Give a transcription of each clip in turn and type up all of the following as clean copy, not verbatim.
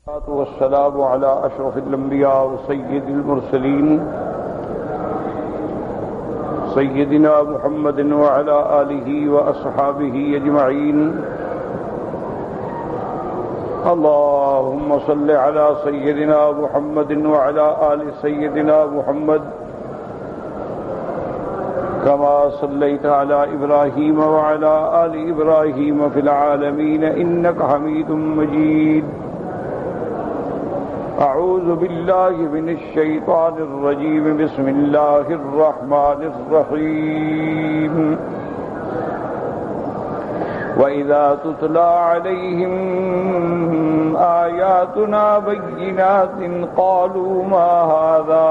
والسلام على أشرف الأنبياء وسيد المرسلين سيدنا محمد وعلى آله وأصحابه أجمعين. اللهم صل على سيدنا محمد وعلى آل سيدنا محمد كما صليت على إبراهيم وعلى آل إبراهيم في العالمين إنك حميد مجيد. أعوذ بالله من الشيطان الرجيم. بسم الله الرحمن الرحيم. وإذا تتلى عليهم آياتنا بينات قالوا ما هذا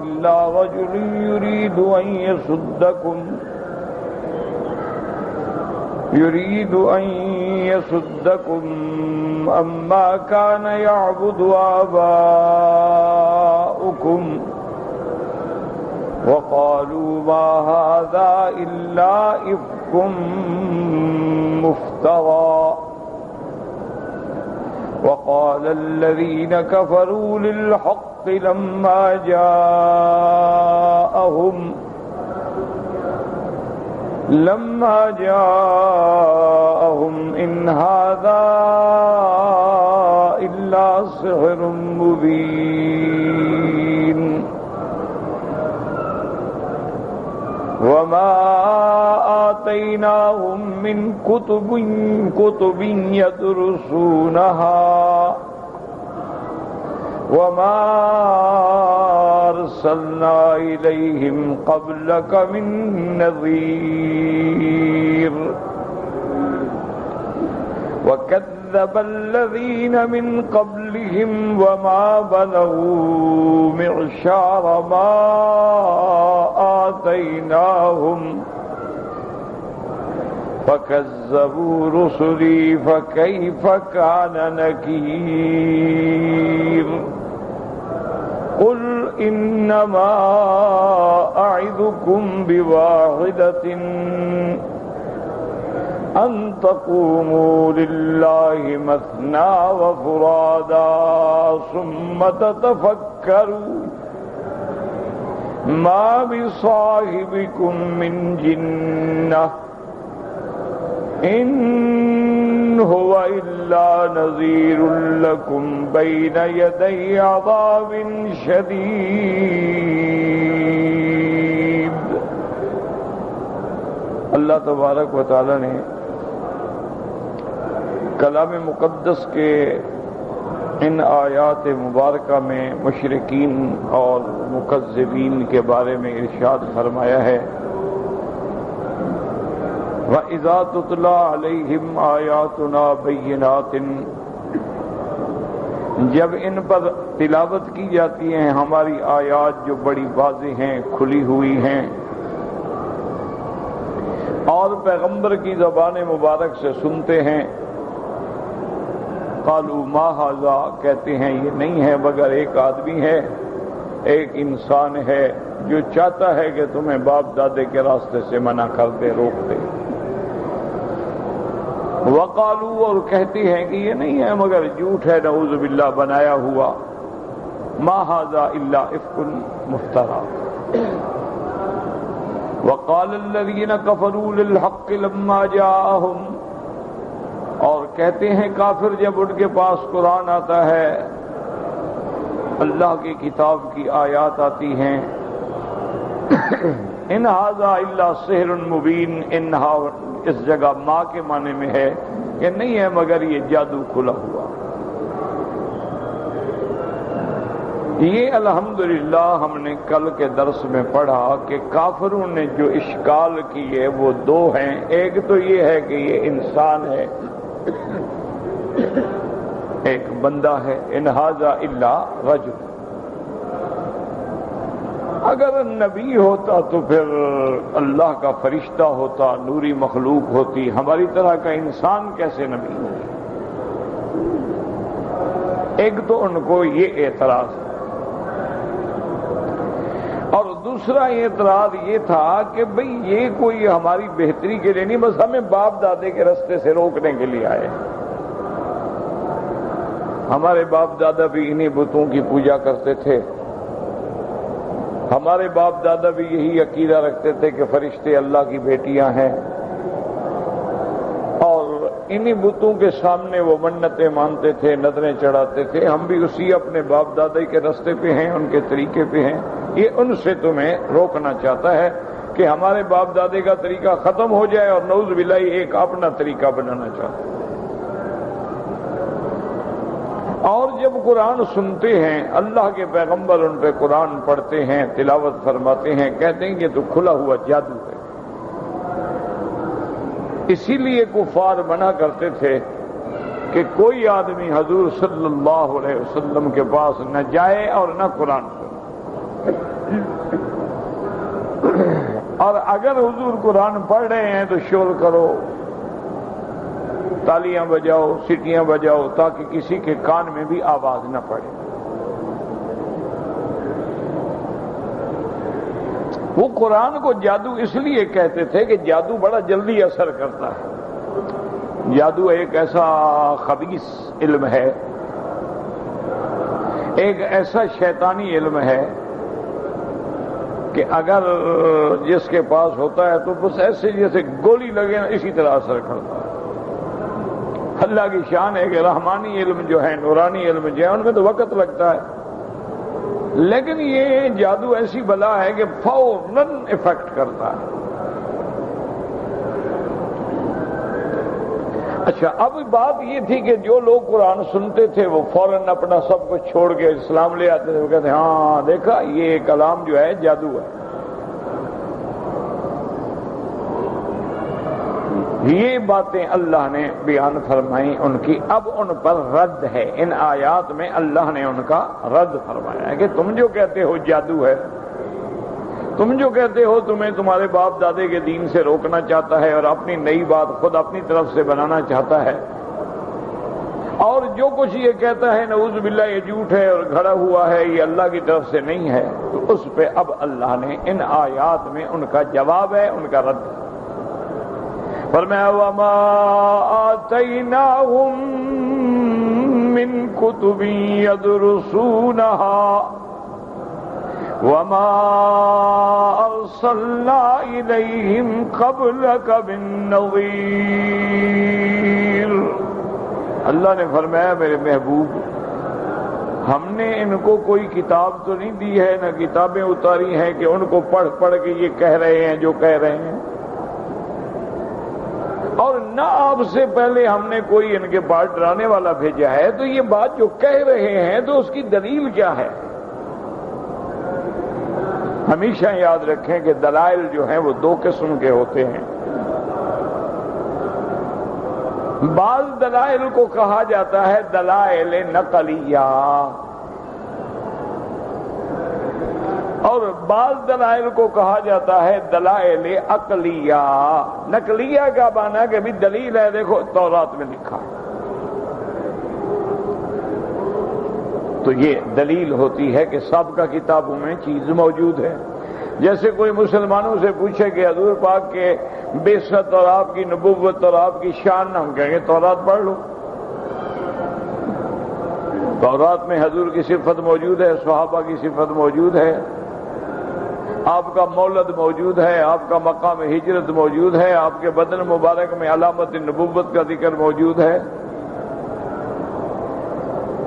إلا رجل يريد أن يصدكم أما كان يعبد آباؤكم وقالوا ما هذا إلا إفك مفترى. وقال الذين كفروا للحق لما جاءهم إن هذا إلا سحر مبين. وما آتيناهم من كتب يدرسونها وما أرسلنا إليهم قبلك من نذير. وكذب الذين من قبلهم وما بلغوا معشار ما آتيناهم فكذبوا رسلي فكيف كان نكير. قل إنما أعظكم بواحدة أن تقوموا لله مثنى وفرادا ثم تتفكروا ما بصاحبكم من جنة إن هو إلا نذير لكم بين يدي عذاب شديد. اللہ تبارک و تعالی نے کلام مقدس کے ان آیات مبارکہ میں مشرکین اور مکذبین کے بارے میں ارشاد فرمایا ہے وَإِذَا تُتْلَى عَلَيْهِمْ آيَاتُنَا بَيِّنَاتٍ، جب ان پر تلاوت کی جاتی ہیں ہماری آیات جو بڑی واضح ہیں، کھلی ہوئی ہیں، اور پیغمبر کی زبان مبارک سے سنتے ہیں، قالوا ما هذا، کہتے ہیں یہ نہیں ہے مگر ایک آدمی ہے، ایک انسان ہے جو چاہتا ہے کہ تمہیں باپ دادے کے راستے سے منع کر دے، روک دے. وقالوا، اور کہتی ہیں کہ یہ نہیں ہے مگر جھوٹ ہے، نعوذ باللہ بنایا ہوا، ما هذا الا افک مفترى. وقال الذين كفروا للحق لما جاءهم، اور کہتے ہیں کافر جب ان کے پاس قرآن آتا ہے، اللہ کی کتاب کی آیات آتی ہیں، ان هذا الا سحر مبین، انہا اس جگہ ماں کے معنی میں ہے کہ نہیں ہے مگر یہ جادو کھلا ہوا. یہ الحمدللہ ہم نے کل کے درس میں پڑھا کہ کافروں نے جو اشکال کیے وہ دو ہیں. ایک تو یہ ہے کہ یہ انسان ہے، ایک بندہ ہے، ان ھذا الا رجل. اگر نبی ہوتا تو پھر اللہ کا فرشتہ ہوتا، نوری مخلوق ہوتی، ہماری طرح کا انسان کیسے نبی ہوگی؟ ایک تو ان کو یہ اعتراض ہے، اور دوسرا اعتراض یہ تھا کہ بھئی یہ کوئی ہماری بہتری کے لیے نہیں، بس ہمیں باپ دادے کے راستے سے روکنے کے لیے آئے. ہمارے باپ دادا بھی انہی بتوں کی پوجا کرتے تھے، ہمارے باپ دادا بھی یہی عقیدہ رکھتے تھے کہ فرشتے اللہ کی بیٹیاں ہیں، اور انہی بتوں کے سامنے وہ منتیں مانتے تھے، نذریں چڑھاتے تھے۔ ہم بھی اسی اپنے باپ دادا کے راستے پہ ہیں، ان کے طریقے پہ ہیں۔ یہ ان سے تمہیں روکنا چاہتا ہے کہ ہمارے باپ دادے کا طریقہ ختم ہو جائے اور نعوذ باللہ ایک اپنا طریقہ بنانا چاہتا ہے۔ اور جب قرآن سنتے ہیں، اللہ کے پیغمبر ان پہ قرآن پڑھتے ہیں، تلاوت فرماتے ہیں، کہتے ہیں کہ تو کھلا ہوا جادو ہے۔ اسی لیے کفار منع کرتے تھے کہ کوئی آدمی حضور صلی اللہ علیہ وسلم کے پاس نہ جائے اور نہ قرآن سنے، اور اگر حضور قرآن پڑھ رہے ہیں تو شور کرو، تالیاں بجاؤ، سیٹیاں بجاؤ، تاکہ کسی کے کان میں بھی آواز نہ پڑے۔ وہ قرآن کو جادو اس لیے کہتے تھے کہ جادو بڑا جلدی اثر کرتا ہے۔ جادو ایک ایسا خبیث علم ہے، ایک ایسا شیطانی علم ہے کہ اگر جس کے پاس ہوتا ہے تو بس ایسے جیسے گولی لگے اسی طرح اثر کرتا ہے۔ اللہ کی شان ہے کہ رحمانی علم جو ہے، نورانی علم جو ہے، ان میں تو وقت لگتا ہے، لیکن یہ جادو ایسی بلا ہے کہ فوراً افیکٹ کرتا ہے۔ اچھا، اب بات یہ تھی کہ جو لوگ قرآن سنتے تھے وہ فوراً اپنا سب کچھ چھوڑ کے اسلام لے آتے تھے، وہ کہتے ہیں ہاں دیکھا یہ کلام جو ہے جادو ہے۔ یہ باتیں اللہ نے بیان فرمائی ان کی، اب ان پر رد ہے۔ ان آیات میں اللہ نے ان کا رد فرمایا ہے کہ تم جو کہتے ہو جادو ہے، تم جو کہتے ہو تمہیں تمہارے باپ دادے کے دین سے روکنا چاہتا ہے اور اپنی نئی بات خود اپنی طرف سے بنانا چاہتا ہے، اور جو کچھ یہ کہتا ہے نعوذ باللہ یہ جھوٹ ہے اور گھڑا ہوا ہے، یہ اللہ کی طرف سے نہیں ہے، تو اس پہ اب اللہ نے ان آیات میں ان کا جواب ہے، ان کا رد ہے۔ فرمایا وَمَا آتَيْنَاهُم مِّن كُتُبٍ يَدْرُسُونَهَا وَمَا أَرْسَلْنَا إِلَيْهِمْ قَبْلَكَ مِن نَّظِيرٍ۔ اللہ نے فرمایا میرے محبوب، ہم نے ان کو کوئی کتاب تو نہیں دی ہے، نہ کتابیں اتاری ہیں کہ ان کو پڑھ پڑھ کے یہ کہہ رہے ہیں جو کہہ رہے ہیں، اور نہ آپ سے پہلے ہم نے کوئی ان کے پاس ڈرانے والا بھیجا ہے۔ تو یہ بات جو کہہ رہے ہیں تو اس کی دلیل کیا ہے؟ ہمیشہ یاد رکھیں کہ دلائل جو ہیں وہ دو قسم کے ہوتے ہیں۔ بعض دلائل کو کہا جاتا ہے دلائل نقلیہ، اور بعض دلائل کو کہا جاتا ہے دلائل عقلیہ۔ نقلیہ کا معنی کہ بھی دلیل ہے، دیکھو تورات میں لکھا، تو یہ دلیل ہوتی ہے کہ سابقہ کتابوں میں چیز موجود ہے۔ جیسے کوئی مسلمانوں سے پوچھے کہ حضور پاک کے بعثت اور آپ کی نبوت اور آپ کی شان، ہم کہیں گے تورات پڑھ لو، تورات میں حضور کی صفت موجود ہے، صحابہ کی صفت موجود ہے، آپ کا مولد موجود ہے، آپ کا مقام ہجرت موجود ہے، آپ کے بدن مبارک میں علامت نبوت کا ذکر موجود ہے۔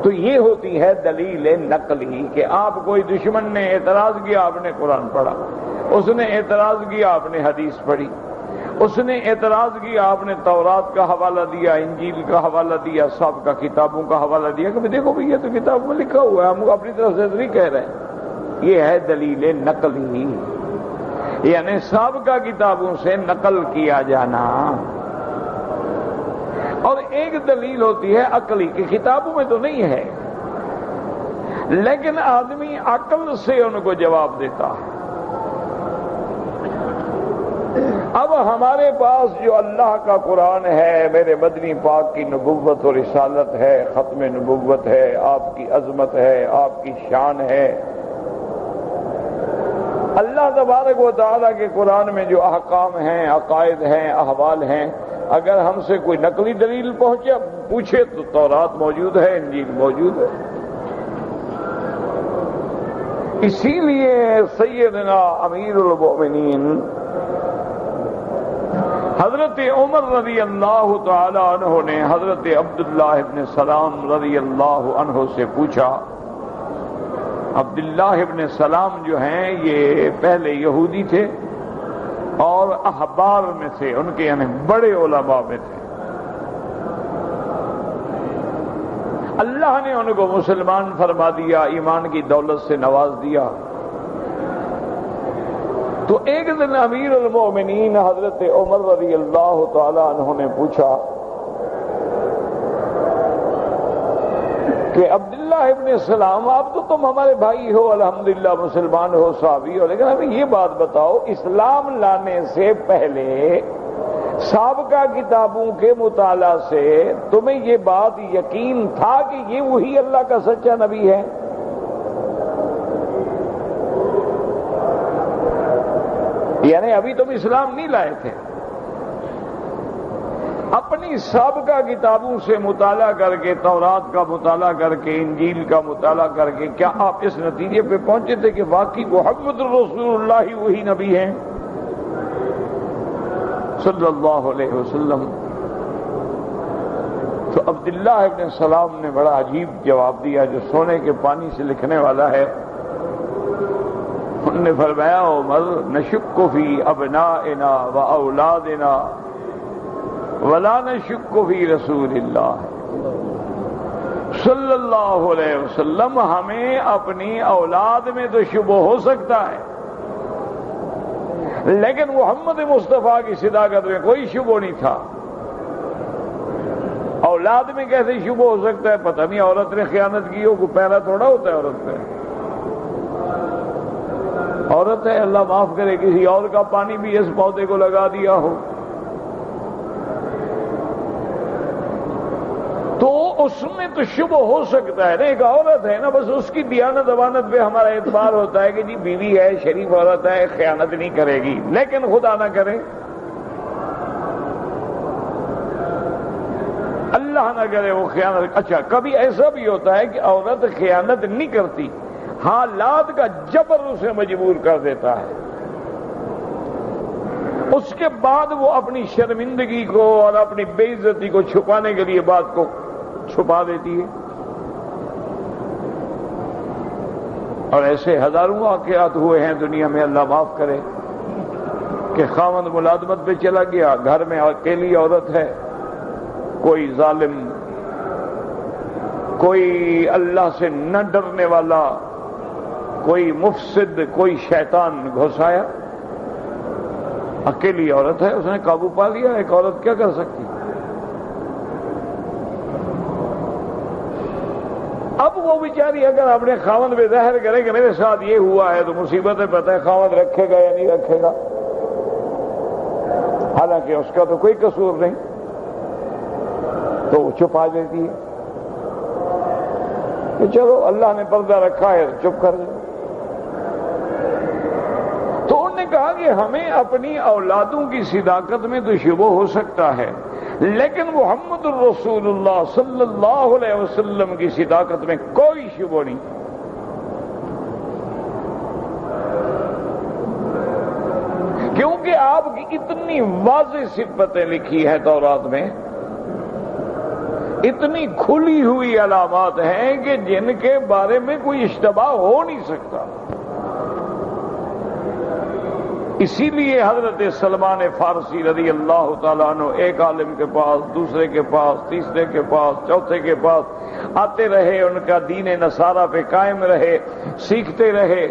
تو یہ ہوتی ہے دلیل نقلی کہ آپ کوئی دشمن نے اعتراض کیا، آپ نے قرآن پڑھا، اس نے اعتراض کیا، آپ نے حدیث پڑھی، اس نے اعتراض کیا، آپ نے تورات کا حوالہ دیا، انجیل کا حوالہ دیا، سابقہ کتابوں کا حوالہ دیا کہ دیکھو بھئی یہ تو کتاب میں لکھا ہوا ہے، ہم اپنی طرف سے نہیں کہہ رہے ہیں۔ یہ ہے دلیل نقلی، یعنی سابقہ کتابوں سے نقل کیا جانا۔ اور ایک دلیل ہوتی ہے عقلی کہ کتابوں میں تو نہیں ہے، لیکن آدمی عقل سے ان کو جواب دیتا ہے۔ اب ہمارے پاس جو اللہ کا قرآن ہے، میرے مدنی پاک کی نبوت اور رسالت ہے، ختم نبوت ہے، آپ کی عظمت ہے، آپ کی شان ہے، اللہ تبارک و تعالیٰ کے قرآن میں جو احکام ہیں، عقائد ہیں، احوال ہیں، اگر ہم سے کوئی نقلی دلیل پوچھے تو تورات موجود ہے، انجیل موجود ہے۔ اسی لیے سیدنا امیر المؤمنین حضرت عمر رضی اللہ تعالی عنہ نے حضرت عبداللہ ابن سلام رضی اللہ عنہ سے پوچھا۔ عبداللہ ابن سلام جو ہیں یہ پہلے یہودی تھے اور احبار میں تھے، ان کے یعنی بڑے علماء میں تھے۔ اللہ نے ان کو مسلمان فرما دیا، ایمان کی دولت سے نواز دیا۔ تو ایک دن امیر المؤمنین حضرت عمر رضی اللہ تعالی عنہ نے پوچھا کہ عبداللہ ابن سلام، آپ تو تم ہمارے بھائی ہو، الحمدللہ مسلمان ہو، صحابی ہو، لیکن ہمیں یہ بات بتاؤ، اسلام لانے سے پہلے سابقہ کتابوں کے مطالعہ سے تمہیں یہ بات یقین تھا کہ یہ وہی اللہ کا سچا نبی ہے؟ یعنی ابھی تم اسلام نہیں لائے تھے، اپنی سابقہ کتابوں سے مطالعہ کر کے، تورات کا مطالعہ کر کے، انجیل کا مطالعہ کر کے، کیا آپ اس نتیجے پہ پہنچے تھے کہ واقعی محمد رسول اللہ ہی وہی نبی ہیں صلی اللہ علیہ وسلم؟ تو عبداللہ ابن سلام نے بڑا عجیب جواب دیا جو سونے کے پانی سے لکھنے والا ہے۔ انہوں نے فرمایا، عمر نشک فی ابنائنا و اولادنا ولا نشک فی رسول اللہ صلی اللہ علیہ وسلم، ہمیں اپنی اولاد میں تو شبہ ہو سکتا ہے لیکن محمد مصطفیٰ کی صداقت میں کوئی شبہ نہیں تھا۔ اولاد میں کیسے شبہ ہو سکتا ہے؟ پتہ نہیں عورت نے خیانت کی ہو، کوئی پہلا تھوڑا ہوتا ہے عورت پہ۔ عورت ہے، اللہ معاف کرے، کسی اور کا پانی بھی اس پودے کو لگا دیا ہو تو اس میں تو شبہ ہو سکتا ہے نا، ایک عورت ہے نا، بس اس کی دیانت امانت پہ ہمارا اعتبار ہوتا ہے کہ جی بیوی ہے، شریف عورت ہے، خیانت نہیں کرے گی، لیکن خدا نہ کرے، اللہ نہ کرے وہ خیانت۔ اچھا، کبھی ایسا بھی ہوتا ہے کہ عورت خیانت نہیں کرتی، حالات کا جبر اسے مجبور کر دیتا ہے، اس کے بعد وہ اپنی شرمندگی کو اور اپنی بے عزتی کو چھپانے کے لیے بات کو چھپا دیتی ہے۔ اور ایسے ہزاروں واقعات ہوئے ہیں دنیا میں، اللہ معاف کرے، کہ خاوند ملازمت پہ چلا گیا، گھر میں اکیلی عورت ہے، کوئی ظالم، کوئی اللہ سے نہ ڈرنے والا، کوئی مفسد، کوئی شیطان گھس آیا، اکیلی عورت ہے، اس نے قابو پا لیا۔ ایک عورت کیا کر سکتی؟ اب وہ بیچاری اگر اپنے خاوند پہ ظاہر کرے کہ میرے ساتھ یہ ہوا ہے تو مصیبت ہے، پتہ ہے خاوند رکھے گا یا نہیں رکھے گا، حالانکہ اس کا تو کوئی قصور نہیں، تو وہ چھپا دیتی ہے کہ چلو اللہ نے پردہ رکھا ہے، چپ کر جائے۔ تو انہوں نے کہا کہ ہمیں اپنی اولادوں کی صداقت میں تو شبہ ہو سکتا ہے، لیکن محمد الرسول اللہ صلی اللہ علیہ وسلم کی صداقت میں کوئی شبہ نہیں۔ کیونکہ آپ کی اتنی واضح صفتیں لکھی ہیں تورات میں، اتنی کھلی ہوئی علامات ہیں کہ جن کے بارے میں کوئی اشتباہ ہو نہیں سکتا۔ اسی لیے حضرت سلمان فارسی رضی اللہ تعالیٰ عنہ ایک عالم کے پاس، دوسرے کے پاس، تیسرے کے پاس، چوتھے کے پاس آتے رہے، ان کا دین نصارہ پہ قائم رہے، سیکھتے رہے۔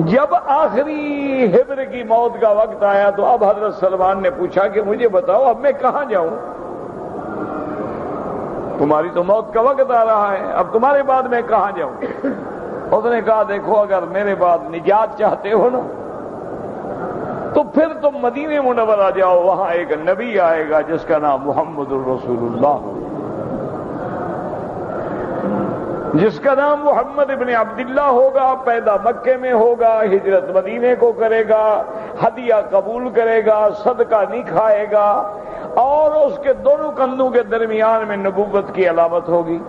جب آخری حبر کی موت کا وقت آیا تو اب حضرت سلمان نے پوچھا کہ مجھے بتاؤ اب میں کہاں جاؤں؟ تمہاری تو موت کا وقت آ رہا ہے، اب تمہارے بعد میں کہاں جاؤں؟ اس نے کہا دیکھو اگر میرے بعد نجات چاہتے ہو نا تو پھر تم مدینہ منورہ جاؤ، وہاں ایک نبی آئے گا جس کا نام محمد الرسول اللہ۔ جس کا نام محمد ابن عبداللہ ہوگا، پیدا مکے میں ہوگا، ہجرت مدینے کو کرے گا، ہدیہ قبول کرے گا، صدقہ نہیں کھائے گا، اور اس کے دونوں کندھوں کے درمیان میں نبوت کی علامت ہوگی۔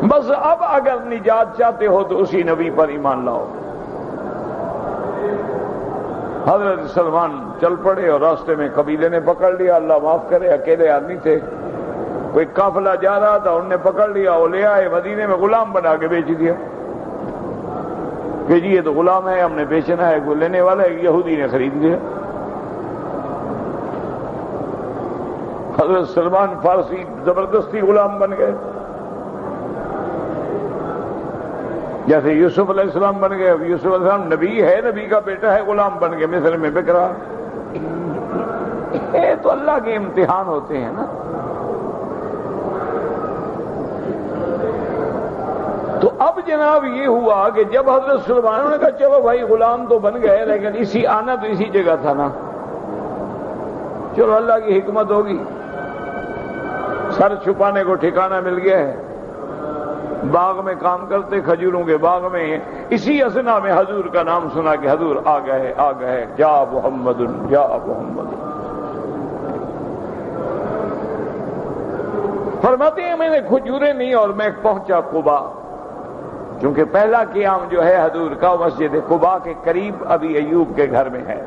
بس اب اگر نجات چاہتے ہو تو اسی نبی پر ایمان لاؤ۔ حضرت سلمان چل پڑے اور راستے میں قبیلے نے پکڑ لیا، اللہ معاف کرے، اکیلے آدمی تھے، کوئی قافلہ جا رہا تھا، انہوں نے پکڑ لیا، وہ لے آئے، مدینے میں غلام بنا کے بیچ دیا کہ جی یہ تو غلام ہے، ہم نے بیچنا ہے، کوئی لینے والا ہے، یہودی نے خرید لیا۔ حضرت سلمان فارسی زبردستی غلام بن گئے، جیسے یوسف علیہ السلام بن گئے۔ اب یوسف علیہ السلام نبی ہے، نبی کا بیٹا ہے، غلام بن گئے، مصر میں بک رہا۔ یہ تو اللہ کے امتحان ہوتے ہیں نا۔ تو اب جناب یہ ہوا کہ جب حضرت سلمان نے کہا چلو بھائی غلام تو بن گئے، لیکن اسی آنا تو اسی جگہ تھا نا، چلو اللہ کی حکمت ہوگی، سر چھپانے کو ٹھکانہ مل گیا ہے، باغ میں کام کرتے، کھجوروں کے باغ میں، اسی اثنا میں حضور کا نام سنا کہ حضور آ گئے، جا محمد جا محمد۔ فرماتے ہیں میں نے کھجوریں نہیں اور میں پہنچا قباء، کیونکہ پہلا قیام جو ہے حضور کا مسجد قباء کے قریب ابی ایوب کے گھر میں ہے۔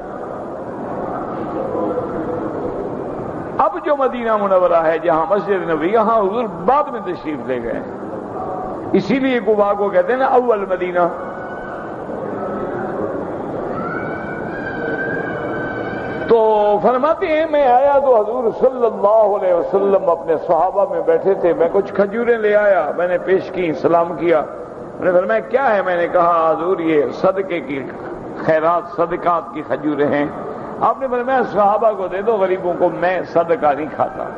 اب جو مدینہ منورہ ہے جہاں مسجد نبی، یہاں حضور بعد میں تشریف لے گئے، اسی لیے قباء کو کہتے ہیں نا اول مدینہ۔ تو فرماتے ہیں میں آیا تو حضور صلی اللہ علیہ وسلم اپنے صحابہ میں بیٹھے تھے، میں کچھ کھجوریں لے آیا، میں نے پیش کی، سلام کیا، میں نے فرمایا کیا ہے؟ میں نے کہا حضور یہ صدقے کی خیرات صدقات کی کھجوریں ہیں۔ آپ نے فرمایا صحابہ کو دے دو، غریبوں کو، میں صدقہ نہیں کھاتا۔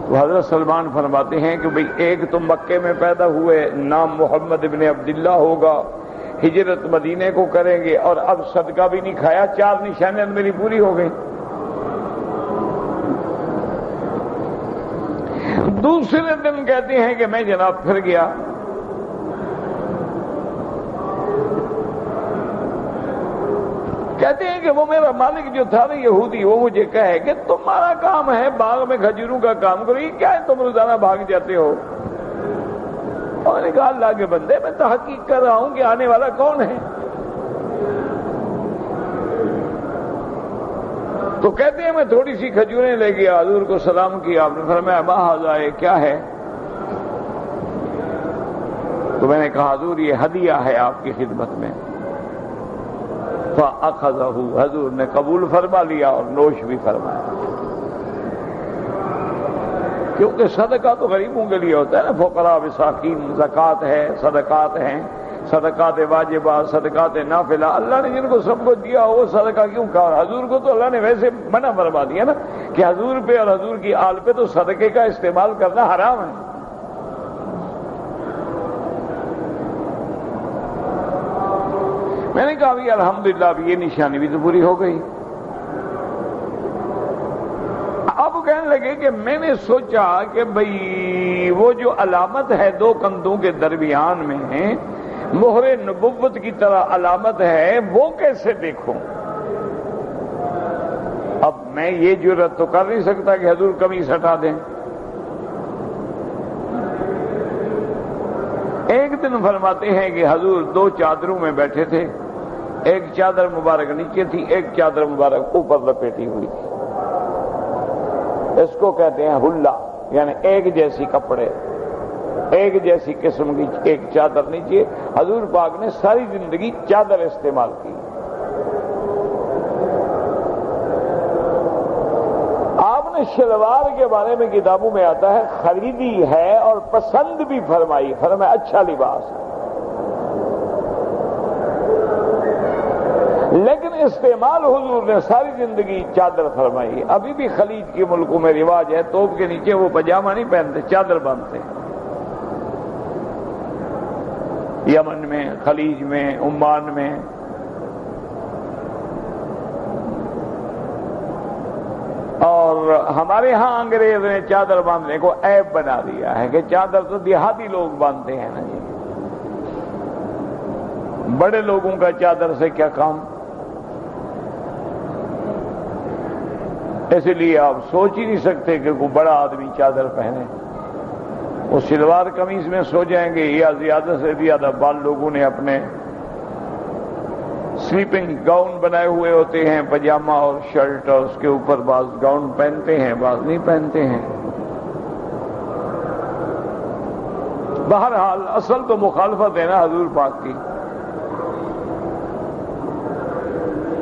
تو حضرت سلمان فرماتے ہیں کہ بھئی ایک تو مکے میں پیدا ہوئے، نام محمد ابن عبداللہ ہوگا، ہجرت مدینے کو کریں گے، اور اب صدقہ بھی نہیں کھایا، چار نشانیاں میری پوری ہو گئی۔ دوسرے دن کہتے ہیں کہ میں جناب پھر گیا، کہتے ہیں کہ وہ میرا مالک جو تھا نا یہودی، وہ مجھے کہے کہ تمہارا کام ہے باغ میں کھجوروں کا کام کرو، یہ کیا ہے تم روزانہ بھاگ جاتے ہو؟ اور میں نے کہا اللہ کے بندے میں تحقیق کر رہا ہوں کہ آنے والا کون ہے۔ تو کہتے ہیں میں تھوڑی سی کھجوریں لے گیا، حضور کو سلام کیا، آپ نے فرمایا ما ھذا، یہ کیا ہے؟ تو میں نے کہا حضور یہ ہدیہ ہے آپ کی خدمت میں۔ فَأَخَذَهُ، حضور نے قبول فرما لیا اور نوش بھی فرمایا، کیونکہ صدقہ تو غریبوں کے لیے ہوتا ہے نا، فقراء مساکین، زکوٰۃ ہے، صدقات ہیں، صدقات واجبہ، صدقات نافلہ، اللہ نے جن کو سب کو دیا وہ صدقہ کیوں کہا؟ حضور کو تو اللہ نے ویسے منع فرما دیا نا کہ حضور پہ اور حضور کی آل پہ تو صدقے کا استعمال کرنا حرام ہے۔ میں نے کہا بھی الحمدللہ اب یہ نشانی بھی تو پوری ہو گئی۔ اب کہنے لگے کہ میں نے سوچا کہ بھئی وہ جو علامت ہے دو کندھوں کے درمیان میں مہر نبوت کی طرح علامت ہے، وہ کیسے دیکھوں؟ اب میں یہ جرات تو کر نہیں سکتا کہ حضور قمیص ہٹا دیں۔ ایک دن فرماتے ہیں کہ حضور دو چادروں میں بیٹھے تھے، ایک چادر مبارک نیچے تھی، ایک چادر مبارک اوپر لپیٹی ہوئی تھی، اس کو کہتے ہیں حلہ، یعنی ایک جیسی کپڑے، ایک جیسی قسم کی ایک چادر نیچے۔ حضور پاک نے ساری زندگی چادر استعمال کی۔ آپ نے شلوار کے بارے میں کتابوں میں آتا ہے خریدی ہے اور پسند بھی فرمائی، فرمایا اچھا لباس ہے، لیکن استعمال حضور نے ساری زندگی چادر فرمائی۔ ابھی بھی خلیج کے ملکوں میں رواج ہے توپ کے نیچے وہ پاجامہ نہیں پہنتے، چادر باندھتے ہیں، یمن میں، خلیج میں، عمان میں۔ اور ہمارے ہاں انگریز نے چادر باندھنے کو عیب بنا دیا ہے کہ چادر تو دیہاتی لوگ باندھتے ہیں نا جی، بڑے لوگوں کا چادر سے کیا کام؟ اس لیے آپ سوچ ہی نہیں سکتے کہ کوئی بڑا آدمی چادر پہنے، وہ شلوار قمیض میں سو جائیں گے، یا زیادہ سے زیادہ بال لوگوں نے اپنے سلیپنگ گاؤن بنائے ہوئے ہوتے ہیں، پجامہ اور شرٹ، اور اس کے اوپر بعض گاؤن پہنتے ہیں، بعض نہیں پہنتے ہیں۔ بہرحال اصل تو مخالفت ہے نا حضور پاک کی،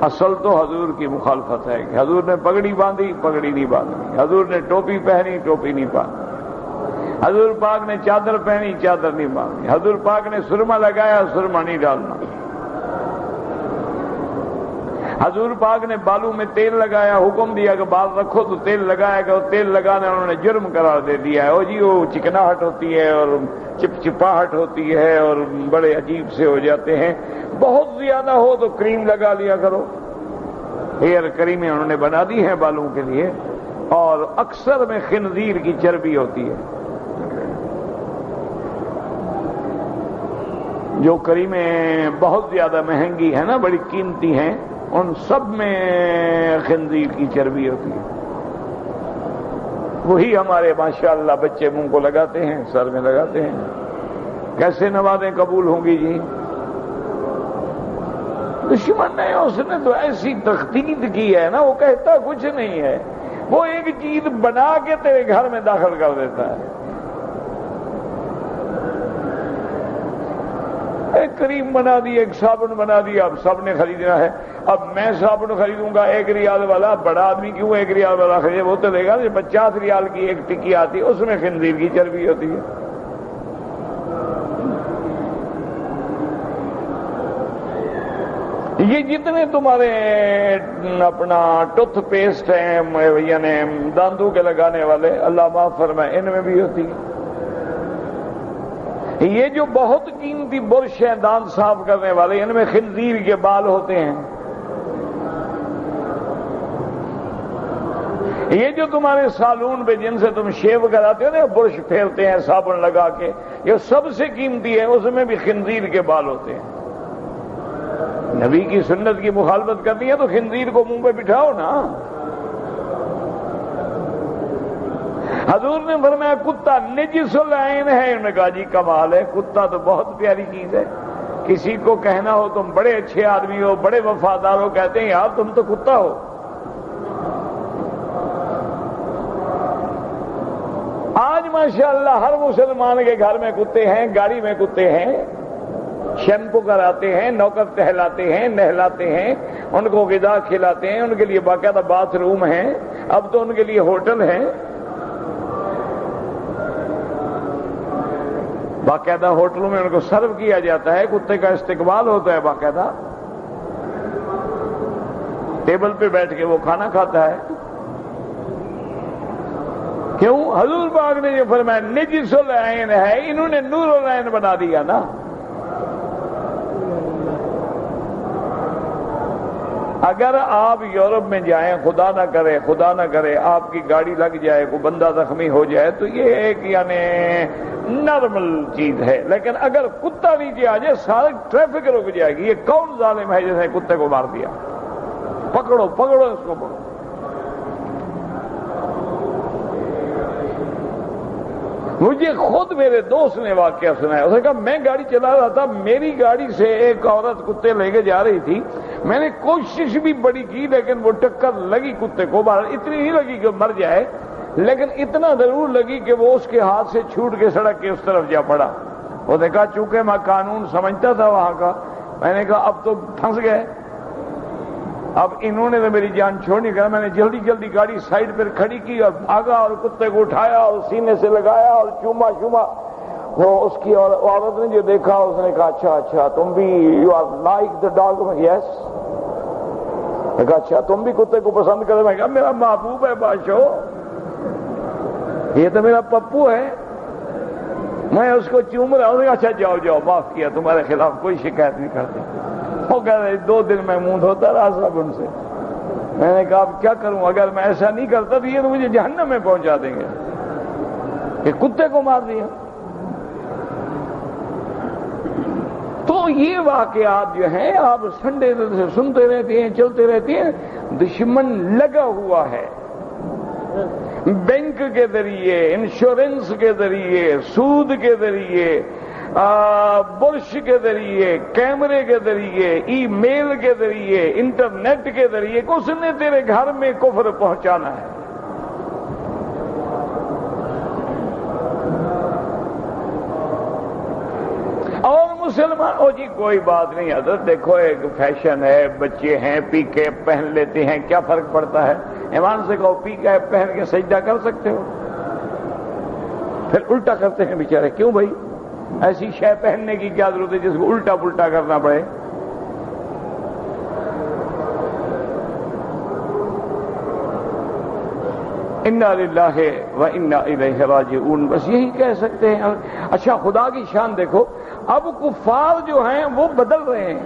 اصل تو حضور کی مخالفت ہے کہ حضور نے پگڑی باندھی، پگڑی نہیں باندھی، حضور نے ٹوپی پہنی، ٹوپی نہیں باندھی، حضور پاک نے چادر پہنی، چادر نہیں باندھی، حضور پاک نے سرما لگایا، سرما نہیں ڈالنا، حضور پاک نے بالوں میں تیل لگایا، حکم دیا کہ بال رکھو تو تیل لگایا کہ وہ تیل لگانا انہوں نے جرم قرار دے دیا ہے، جی وہ چکناہٹ ہوتی ہے اور چپچپاہٹ ہوتی ہے اور بڑے عجیب سے ہو جاتے ہیں، بہت زیادہ ہو تو کریم لگا لیا کرو، ہیئر کریمیں انہوں نے بنا دی ہیں بالوں کے لیے، اور اکثر میں خنزیر کی چربی ہوتی ہے، جو کریمیں بہت زیادہ مہنگی ہیں نا، بڑی قیمتی ہیں، ان سب میں خنزیر کی چربی ہوتی ہے، وہی ہمارے ماشاءاللہ بچے منہ کو لگاتے ہیں، سر میں لگاتے ہیں، کیسے نمازیں قبول ہوں گی جی؟ دشمن نے اس نے تو ایسی تخطیط کی ہے نا، وہ کہتا کچھ نہیں ہے، وہ ایک چیز بنا کے تیرے گھر میں داخل کر دیتا ہے، ایک کریم بنا دی، ایک صابن بنا دی، اب سب نے خریدنا ہے، اب میں صابن خریدوں گا 1 ریال والا، بڑا آدمی کیوں 1 ریال والا خریدے؟ وہ تو لے گا 50 ریال کی ایک ٹکی آتی، اس میں خنزیر کی چربی ہوتی ہے۔ یہ جتنے تمہارے اپنا ٹوتھ پیسٹ ہیں، یعنی دانتوں کے لگانے والے، اللہ معاف فرمائے، ان میں بھی ہوتی ہے۔ یہ جو بہت قیمتی برش ہیں دانت صاف کرنے والے، ان میں خنزیر کے بال ہوتے ہیں۔ یہ جو تمہارے سالون پہ جن سے تم شیو کراتے ہو نا، برش پھیرتے ہیں صابن لگا کے، یہ سب سے قیمتی ہے، اس میں بھی خنزیر کے بال ہوتے ہیں۔ نبی کی سنت کی مخالفت کرنی ہے تو خنزیر کو منہ پہ بٹھاؤ نا۔ حضور نے فرمایا کتا نجس العین ہے، انہوں نے کہا جی کمال ہے، کتا تو بہت پیاری چیز ہے، کسی کو کہنا ہو تم بڑے اچھے آدمی ہو، بڑے وفادار ہو، کہتے ہیں یار تم تو کتا ہو۔ آج ماشاءاللہ ہر مسلمان کے گھر میں کتے ہیں، گاڑی میں کتے ہیں، شیمپو کراتے ہیں، نوکر ٹہلاتے ہیں، نہلاتے ہیں، ان کو غذا کھلاتے ہیں، ان کے لیے باقاعدہ باتھ روم ہیں، اب تو ان کے لیے ہوٹل ہیں، باقاعدہ ہوٹلوں میں ان کو سرو کیا جاتا ہے، کتے کا استقبال ہوتا ہے باقاعدہ، ٹیبل پہ بیٹھ کے وہ کھانا کھاتا ہے۔ کیوں؟ حضور پاک نے جو فرمایا نجس العین ہے، انہوں نے نور العین بنا دیا نا۔ اگر آپ یورپ میں جائیں، خدا نہ کرے آپ کی گاڑی لگ جائے، کوئی بندہ زخمی ہو جائے، تو یہ ایک یعنی نارمل چیز ہے، لیکن اگر کتا نیچے آ جائے سارے ٹریفک رک جائے گی۔ یہ کون ظالم ہے جس نے کتے کو مار دیا؟ پکڑو اس کو پکڑو۔ مجھے خود میرے دوست نے واقعہ سنایا، اس نے کہا میں گاڑی چلا رہا تھا، میری گاڑی سے ایک عورت کتے لے کے جا رہی تھی، میں نے کوشش بھی بڑی کی لیکن وہ ٹکر لگی کتے کو، اتنی نہیں لگی کہ مر جائے، لیکن اتنا ضرور لگی کہ وہ اس کے ہاتھ سے چھوٹ کے سڑک کے اس طرف جا پڑا۔ وہ نے کہا چونکہ میں قانون سمجھتا تھا وہاں کا، میں نے کہا اب تو پھنس گئے، اب انہوں نے تو میری جان چھوڑنی کر، میں نے جلدی گاڑی سائڈ پر کھڑی کی اور بھاگا اور کتے کو اٹھایا اور سینے سے لگایا اور چوما وہ اس کی عورت نے جو دیکھا اس نے کہا اچھا تم بھی you are like the dog? Yes. میں کہا اچھا تم بھی کتے کو پسند کرے؟ میں کہا میرا محبوب ہے بادشاہ، یہ تو میرا پپو ہے، میں اس کو چوم رہا ہوں۔ اچھا جاؤ معاف کیا، تمہارے خلاف کوئی شکایت نہیں کرتے۔ وہ کہہ رہے 2 دن میں منہ دھوتا رہا صابن سے۔ میں نے کہا اب کیا کروں، اگر میں ایسا نہیں کرتا تو یہ تو مجھے جہنم میں پہنچا دیں گے کہ کتے کو مار دیا۔ تو یہ واقعات جو ہیں آپ سنڈے سے سنتے رہتے ہیں، چلتے رہتے ہیں۔ دشمن لگا ہوا ہے، بینک کے ذریعے، انشورنس کے ذریعے، سود کے ذریعے، برش کے ذریعے، کیمرے کے ذریعے، ای میل کے ذریعے، انٹرنیٹ کے ذریعے اس نے تیرے گھر میں کفر پہنچانا ہے۔ اور مسلمان او جی کوئی بات نہیں حضرت، دیکھو ایک فیشن ہے، بچے ہیں پی کیپ پہن لیتے ہیں، کیا فرق پڑتا ہے؟ ایمان سے کہو پی کیپ پہن کے سجدہ کر سکتے ہو؟ پھر الٹا کرتے ہیں بیچارے، کیوں بھائی؟ ایسی شے پہننے کی کیا ضرورت ہے جس کو الٹا پلٹا کرنا پڑے؟ انا للہ و انا الیہ راجعون، بس یہی کہہ سکتے ہیں۔ اچھا خدا کی شان دیکھو، اب کفار جو ہیں وہ بدل رہے ہیں۔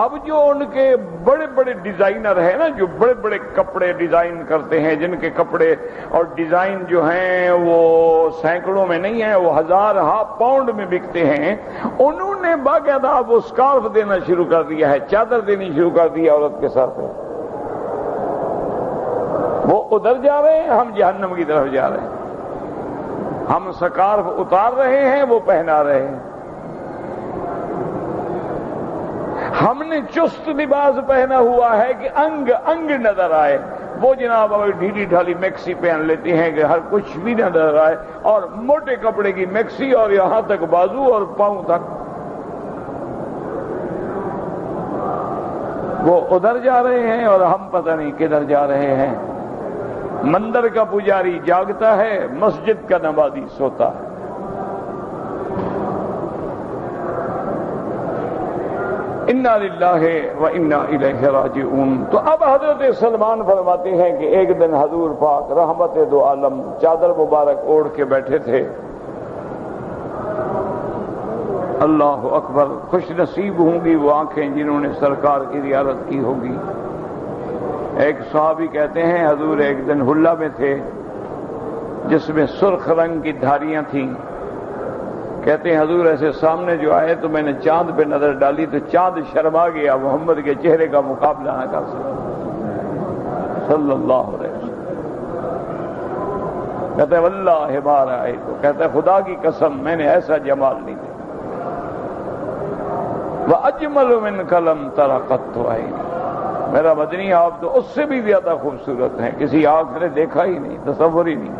اب جو ان کے بڑے بڑے ڈیزائنر ہیں نا، جو بڑے بڑے کپڑے ڈیزائن کرتے ہیں، جن کے کپڑے اور ڈیزائن جو ہیں وہ سینکڑوں میں نہیں ہیں، وہ ہزارہ پاؤنڈ میں بکتے ہیں، انہوں نے باقاعدہ اب وہ اسکارف دینا شروع کر دیا ہے، چادر دینی شروع کر دی ہے عورت کے ساتھ۔ وہ ادھر جا رہے ہیں، ہم جہنم کی طرف جا رہے ہیں۔ ہم سکارف اتار رہے ہیں، وہ پہنا رہے ہیں۔ ہم نے چست لباس پہنا ہوا ہے کہ انگ انگ نظر آئے، وہ جناب اگر ڈھیلی ڈھالی میکسی پہن لیتے ہیں کہ ہر کچھ بھی نظر آئے، اور موٹے کپڑے کی میکسی اور یہاں تک بازو اور پاؤں تک۔ وہ ادھر جا رہے ہیں اور ہم پتہ نہیں کدھر جا رہے ہیں۔ مندر کا پجاری جاگتا ہے، مسجد کا نمازی سوتا ہے۔ انا للہ و انا الیہ راجعون۔ تو اب حضرت سلمان فرماتے ہیں کہ ایک دن حضور پاک رحمت دو عالم چادر مبارک اوڑھ کے بیٹھے تھے۔ اللہ اکبر، خوش نصیب ہوں گی وہ آنکھیں جنہوں نے سرکار کی زیارت کی ہوگی۔ ایک صحابی کہتے ہیں حضور ایک دن حلہ میں تھے جس میں سرخ رنگ کی دھاریاں تھیں۔ کہتے ہیں حضور ایسے سامنے جو آئے تو میں نے چاند پہ نظر ڈالی تو چاند شرما گیا، محمد کے چہرے کا مقابلہ نہ کر سکا صلی اللہ علیہ وسلم۔ کہتے ہیں واللہ ما رأیت، کہتے ہیں خدا کی قسم میں نے ایسا جمال نہیں دیکھا۔ وَأَجْمَلُ مِنْكَ لَمْ تَرَ قَطُّ عَيْنِي، میرا مدنی آپ تو اس سے بھی زیادہ خوبصورت ہیں، کسی آنکھ نے دیکھا ہی نہیں، تصور ہی نہیں۔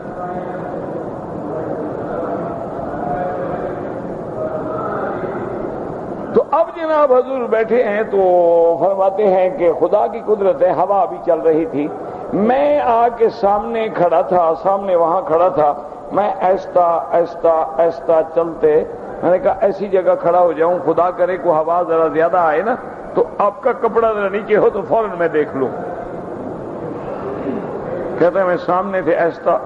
تو اب جناب حضور بیٹھے ہیں تو فرماتے ہیں کہ خدا کی قدرت ہے، ہوا بھی چل رہی تھی، میں آ کے سامنے کھڑا تھا، سامنے وہاں کھڑا تھا، میں ایستا ایستا ایستا چلتے، میں نے کہا ایسی جگہ کھڑا ہو جاؤں خدا کرے کو ہوا ذرا زیادہ آئے نا تو آپ کا کپڑا ذرا نیچے ہو تو فوراً میں دیکھ لوں۔ کہتے ہیں میں سامنے تھے ایستا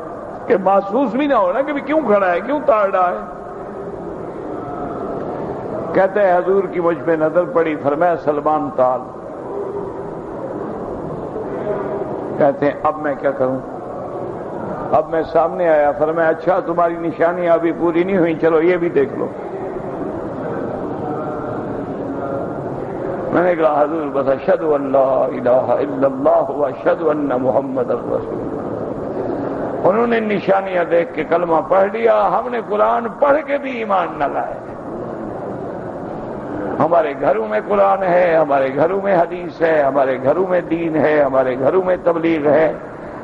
کہ محسوس بھی نہ ہونا کہ کیوں کھڑا ہے، کیوں تاڑ رہا ہے۔ کہتے ہیں حضور کی مجھ پہ نظر پڑی، فرمایا سلمان تال۔ کہتے ہیں اب میں کیا کروں؟ اب میں سامنے آیا، فرمایا اچھا تمہاری نشانیاں ابھی پوری نہیں ہوئی، چلو یہ بھی دیکھ لو۔ میں نے کہا حضور بس اشہد ان لا الہ الا اللہ و اشہد ان محمد رسول اللہ۔ انہوں نے نشانیاں دیکھ کے کلمہ پڑھ لیا، ہم نے قرآن پڑھ کے بھی ایمان نہ لائے۔ ہمارے گھروں میں قرآن ہے، ہمارے گھروں میں حدیث ہے، ہمارے گھروں میں دین ہے، ہمارے گھروں میں تبلیغ ہے،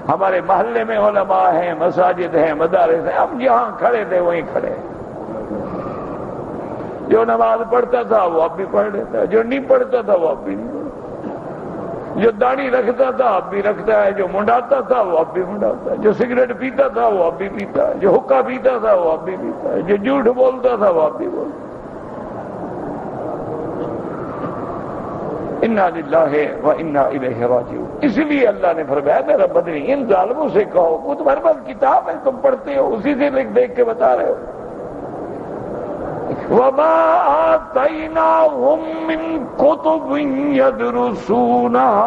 ہمارے محلے میں علماء ہیں، مساجد ہیں، مدارس ہیں، ہم جہاں کھڑے تھے وہیں کھڑے۔ جو نماز پڑھتا تھا وہ اب بھی پڑھ لیتا، جو نہیں پڑھتا تھا وہ اب بھی نہیں پڑھتا، جو داڑھی رکھتا تھا اب بھی رکھتا ہے، جو منڈاتا تھا وہ اب بھی منڈاتا ہے، جو سگریٹ پیتا تھا وہ اب بھی پیتا ہے، جو حقہ پیتا تھا وہ اب بھی پیتا ہے، جو جھوٹ بولتا تھا وہ اب بھی بولتا ہے۔ انا للہ و انا الیہ راجعون۔ اس لیے اللہ نے فرمایا میرا بدنی ان ظالموں سے کہو، وہ تمہارے پاس کتاب ہے تم پڑھتے ہو، اسی سے دیکھ کے بتا رہے ہو۔ وما آتیناہم من کتب یدرسونہا،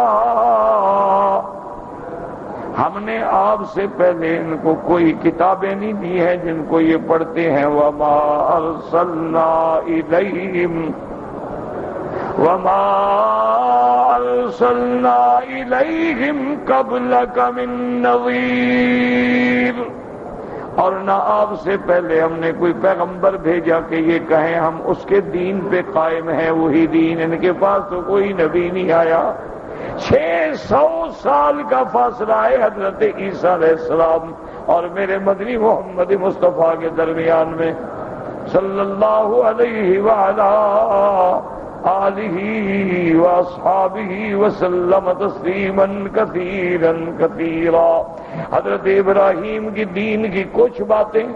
ہم نے آپ سے پہلے ان کو کوئی کتابیں نہیں دی ہیں جن کو یہ پڑھتے ہیں. وما ارسلنا الیہم قبلک من نذیر. اور نہ آپ سے پہلے ہم نے کوئی پیغمبر بھیجا کہ یہ کہیں ہم اس کے دین پہ قائم ہیں وہی دین. ان کے پاس تو کوئی نبی نہیں آیا. 600 سال کا فاصلہ ہے حضرت عیسیٰ علیہ السلام اور میرے مدنی محمد مصطفیٰ کے درمیان میں صلی اللہ علیہ وعلا آلہ واصحابہ وسلم تسلیما کثیرا کثیرا. حضرت ابراہیم کی دین کی کچھ باتیں،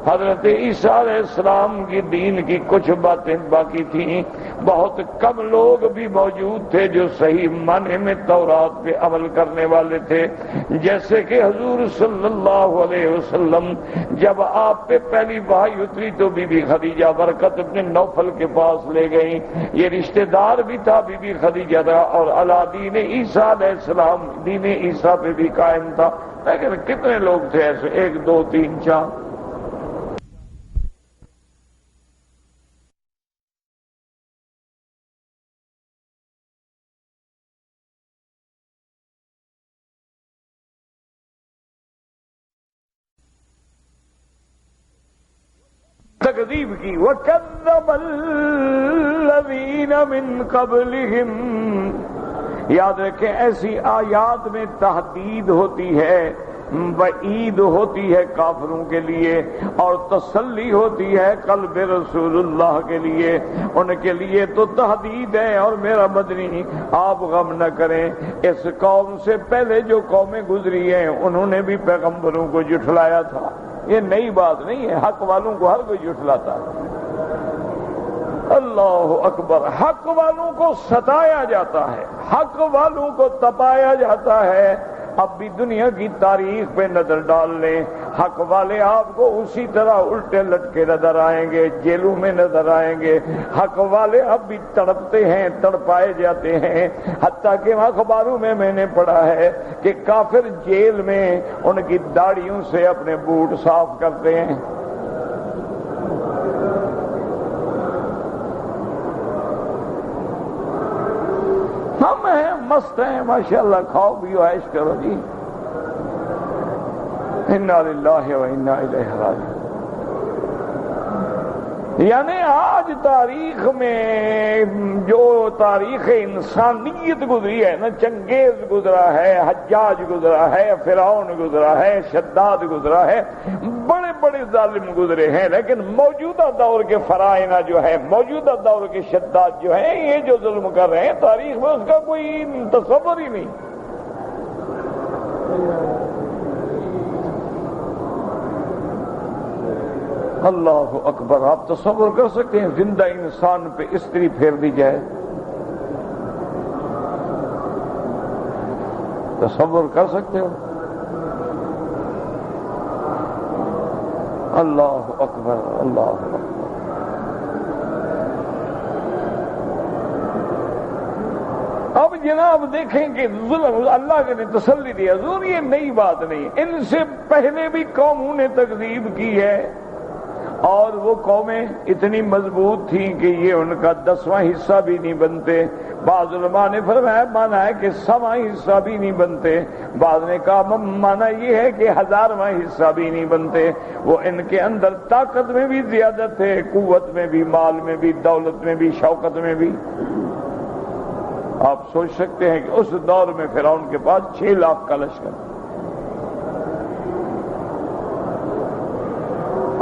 حضرت عیسیٰ علیہ السلام کی دین کی کچھ باتیں باقی تھیں. بہت کم لوگ بھی موجود تھے جو صحیح معنی میں تورات پہ عمل کرنے والے تھے. جیسے کہ حضور صلی اللہ علیہ وسلم جب آپ پہ پہلی وحی اتری تو بی بی خدیجہ برکت اپنے نوفل کے پاس لے گئیں. یہ رشتہ دار بھی تھا بی بی خدیجہ تھا اور علی دین عیسیٰ علیہ السلام دین عیسیٰ پہ بھی قائم تھا. لیکن کتنے لوگ تھے ایسے؟ 1 2 3 4. تکذیب کی. وَكَذَّبَ الَّذِينَ مِن قَبْلِهِمْ. یاد رکھیں ایسی آیات میں تحدید ہوتی ہے، وعید ہوتی ہے کافروں کے لیے اور تسلی ہوتی ہے قلب رسول اللہ کے لیے. ان کے لیے تو تحدید ہے. اور میرا مدنی آپ غم نہ کریں، اس قوم سے پہلے جو قومیں گزری ہیں انہوں نے بھی پیغمبروں کو جھٹلایا تھا. یہ نئی بات نہیں ہے. حق والوں کو ہر کوئی جھٹلاتا ہے. اللہ اکبر. حق والوں کو ستایا جاتا ہے، حق والوں کو تپایا جاتا ہے. اب بھی دنیا کی تاریخ پہ نظر ڈال لیں، حق والے آپ کو اسی طرح الٹے لٹکے نظر آئیں گے، جیلوں میں نظر آئیں گے. حق والے اب بھی تڑپتے ہیں، تڑپائے جاتے ہیں. حتیٰ کہ اخباروں میں نے پڑھا ہے کہ کافر جیل میں ان کی داڑھیوں سے اپنے بوٹ صاف کرتے ہیں. ہم ہیں مست ہیں ماشاءاللہ، کھاؤ پیو عیش کرو جی. انا للہ و انا الیہ راجعون. یعنی آج تاریخ میں جو تاریخ انسانیت گزری ہے نا، چنگیز گزرا ہے، حجاج گزرا ہے، فرعون گزرا ہے، شداد گزرا ہے، بڑے بڑے ظالم گزرے ہیں. لیکن موجودہ دور کے فرائض جو ہے، موجودہ دور کے شداد جو ہیں، یہ جو ظلم کر رہے ہیں تاریخ میں اس کا کوئی تصور ہی نہیں. اللہ اکبر. آپ تصور کر سکتے ہیں زندہ انسان پہ استری پھیر دی جائے؟ تصور کر سکتے ہو؟ اللہ اکبر اللہ اکبر. اب جناب دیکھیں کہ ظلم اللہ نے تسلی دی. حضور یہ نئی بات نہیں، ان سے پہلے بھی قوموں نے تکذیب کی ہے اور وہ قومیں اتنی مضبوط تھیں کہ یہ ان کا 10واں حصہ بھی نہیں بنتے. بعض علماء نے فرمایا مانا ہے کہ 100واں حصہ بھی نہیں بنتے. بعض نے کہا مانا یہ ہے کہ 1000واں حصہ بھی نہیں بنتے. وہ ان کے اندر طاقت میں بھی زیادہ تھے، قوت میں بھی، مال میں بھی، دولت میں بھی، شوکت میں بھی. آپ سوچ سکتے ہیں کہ اس دور میں فرعون کے پاس 6 لاکھ کا لشکر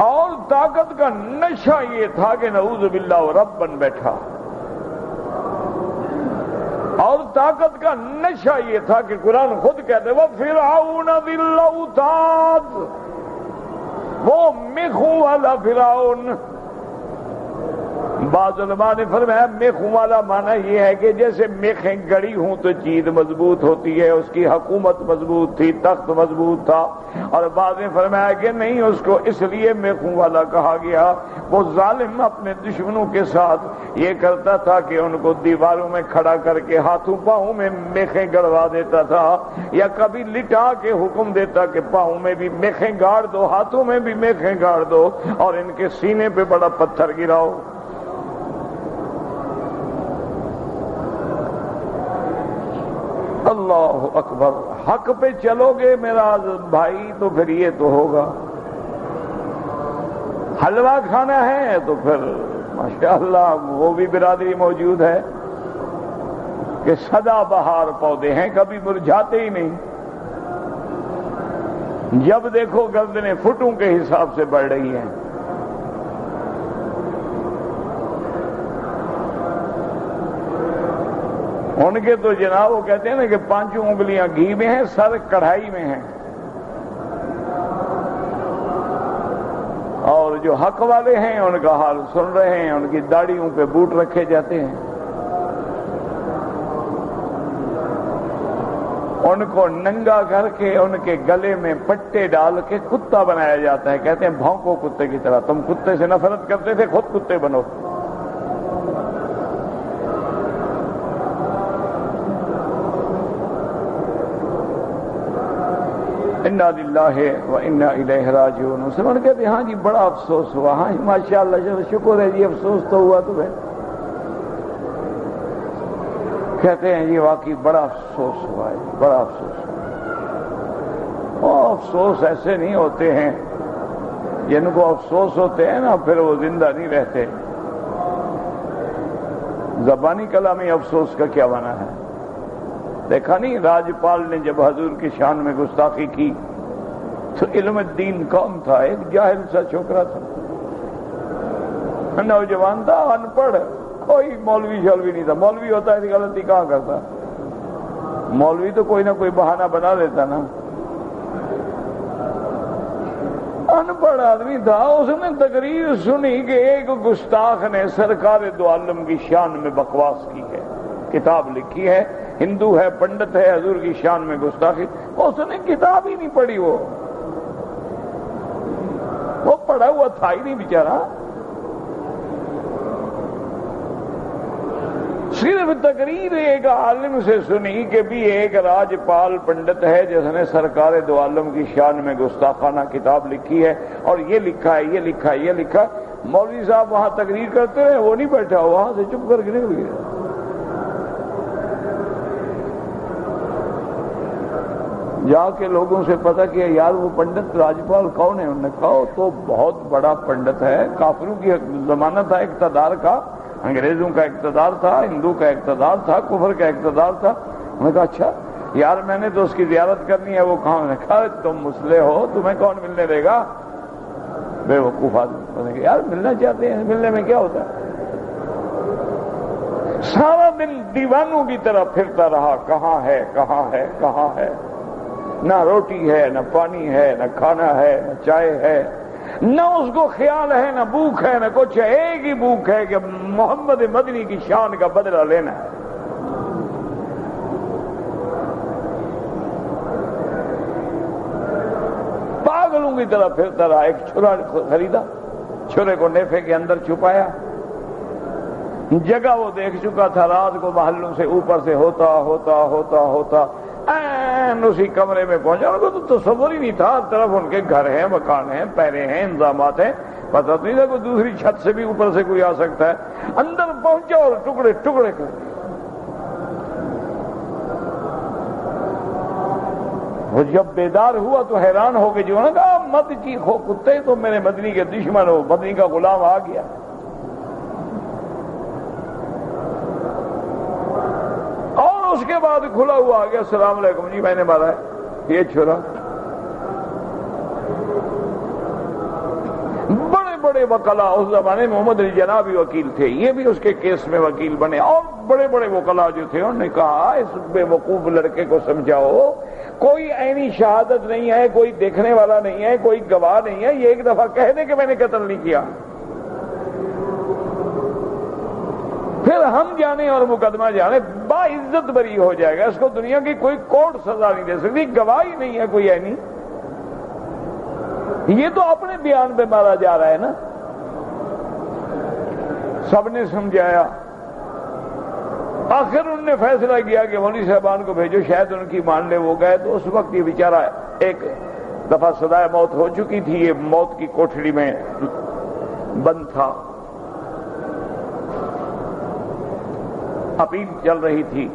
اور طاقت کا نشہ یہ تھا کہ نعوذ باللہ رب بن بیٹھا. اور طاقت کا نشہ یہ تھا کہ قرآن خود کہتے وہ فرعون ذی الاوتاد، وہ میخوں والا فرعون، بعض علماء نے فرمایا میخوں والا معنی یہ ہے کہ جیسے میخیں گڑی ہوں تو چیز مضبوط ہوتی ہے، اس کی حکومت مضبوط تھی، تخت مضبوط تھا. اور بعض نے فرمایا کہ نہیں، اس کو اس لیے میخوں والا کہا گیا، وہ ظالم اپنے دشمنوں کے ساتھ یہ کرتا تھا کہ ان کو دیواروں میں کھڑا کر کے ہاتھوں پاؤں میں میخیں گڑوا دیتا تھا، یا کبھی لٹا کے حکم دیتا کہ پاؤں میں بھی میخیں گاڑ دو، ہاتھوں میں بھی میخیں گاڑ دو، اور ان کے سینے پہ بڑا پتھر گراؤ. اللہ اکبر. حق پہ چلو گے میرا بھائی تو پھر یہ تو ہوگا. حلوہ کھانا ہے تو پھر ماشاءاللہ وہ بھی برادری موجود ہے کہ سدا بہار پودے ہیں، کبھی مرجھاتے ہی نہیں. جب دیکھو گردنیں فٹوں کے حساب سے بڑھ رہی ہیں. ان کے تو جناب وہ کہتے ہیں نا کہ 5 انگلیاں گھی میں ہیں، سر کڑھائی میں ہیں. اور جو حق والے ہیں ان کا حال سن رہے ہیں، ان کی داڑھیوں پہ بوٹ رکھے جاتے ہیں، ان کو ننگا کر کے ان کے گلے میں پٹے ڈال کے کتا بنایا جاتا ہے. کہتے ہیں بھونکو کتے کی طرح، تم کتے سے نفرت کرتے تھے خود کتے بنو. انا للہ و انا الیہ راجعون. مسلمان کہتے ہیں ہاں جی بڑا افسوس ہوا. ہاں ماشاءاللہ شکر ہے جی، افسوس تو ہوا تمہیں. کہتے ہیں یہ واقعی بڑا افسوس ہوا ہے، بڑا افسوس ہوا. اور افسوس ایسے نہیں ہوتے ہیں، جن کو افسوس ہوتے ہیں نا پھر وہ زندہ نہیں رہتے. زبانی کلامی افسوس کا کیا معنی ہے؟ دیکھا نہیں راجپال نے جب حضور کی شان میں گستاخی کی تو علم الدین کون تھا؟ ایک جاہل سا چھوکرا تھا، نوجوان تھا، ان پڑھ، کوئی مولوی شولوی نہیں تھا. مولوی ہوتا ہے غلطی کہاں کرتا؟ مولوی تو کوئی نہ کوئی بہانہ بنا لیتا نا. ان پڑھ آدمی تھا. اس نے تقریر سنی کہ ایک گستاخ نے سرکار دو عالم کی شان میں بکواس کی ہے، کتاب لکھی ہے، ہندو ہے، پنڈت ہے، حضور کی شان میں گستاخی. اس نے کتاب ہی نہیں پڑھی، وہ پڑھا ہوا تھا ہی نہیں بیچارہ. صرف تقریر ایک عالم سے سنی کہ بھی ایک راجپال پنڈت ہے جس نے سرکار دو عالم کی شان میں گستاخانہ کتاب لکھی ہے، اور یہ لکھا ہے، یہ لکھا ہے، یہ لکھا ہے. مولوی صاحب وہاں تقریر کرتے رہے، وہ نہیں بیٹھا، وہاں سے چپ کر کے نکل گیا. جا کے لوگوں سے پتہ کیا یار وہ پنڈت راجپال کون ہے؟ انہوں نے کہا تو بہت بڑا پنڈت ہے، کافروں کی زمانہ تھا اقتدار کا، انگریزوں کا اقتدار تھا، ہندو کا اقتدار تھا، کفر کا اقتدار تھا. انہوں نے کہا اچھا یار میں نے تو اس کی زیارت کرنی ہے. وہ کہاں؟ نے کہا تم مسلح ہو، تمہیں کون ملنے دے گا؟ بے وقوف آدمی. انہوں نے کہا یار ملنا چاہتے ہیں، ملنے میں کیا ہوتا ہے؟ سارا دن دیوانوں کی طرح پھرتا رہا، کہاں ہے، کہاں ہے، کہاں ہے. نہ روٹی ہے، نہ پانی ہے، نہ کھانا ہے، نہ چائے ہے، نہ اس کو خیال ہے، نہ بھوک ہے، نہ کچھ ہے. ایک ہی بھوک ہے کہ محمد مدنی کی شان کا بدلہ لینا ہے. پاگلوں کی طرح پھرتا رہا. ایک چھرا خریدا، چھرے کو نیفے کے اندر چھپایا. جگہ وہ دیکھ چکا تھا، رات کو محلوں سے اوپر سے ہوتا ہوتا ہوتا ہوتا اسی کمرے میں پہنچا. ان کو تو تصور ہی نہیں تھا، ہر طرف ان کے گھر ہیں، مکان ہیں، پہرے ہیں، انتظامات ہیں. پتہ نہیں تھا کوئی دوسری چھت سے بھی اوپر سے کوئی آ سکتا ہے. اندر پہنچا اور ٹکڑے ٹکڑے کر دیے. وہ جب بیدار ہوا تو حیران ہو کے جو نے کہا مت چیخو کتے، تو میرے مدنی کے دشمن ہو، مدنی کا غلام آ گیا. اس کے بعد کھلا ہوا آ گیا، السلام علیکم جی میں نے مارا ہے یہ چھوڑا. بڑے بڑے وکلا اس زمانے میں، محمد علی جناح بھی وکیل تھے، یہ بھی اس کے کیس میں وکیل بنے. اور بڑے بڑے وکلا جو تھے انہوں نے کہا اس بے وقوف لڑکے کو سمجھاؤ، کوئی عینی شہادت نہیں ہے، کوئی دیکھنے والا نہیں ہے، کوئی گواہ نہیں ہے، یہ ایک دفعہ کہہ دے کہ میں نے قتل نہیں کیا. پھر ہم جانے اور مقدمہ جانے، باعزت بری ہو جائے گا، اس کو دنیا کی کوئی کورٹ سزا نہیں دے سکتی، گواہی نہیں ہے کوئی اینی، یہ تو اپنے بیان پہ مارا جا رہا ہے نا۔ سب نے سمجھایا، آخر انہوں نے فیصلہ کیا کہ مولوی صاحبان کو بھیجو، شاید ان کی مان لے۔ وہ گئے تو اس وقت یہ بیچارہ ایک دفعہ سزائے موت ہو چکی تھی، یہ موت کی کوٹھڑی میں بند تھا، اپیل چل رہی تھی۔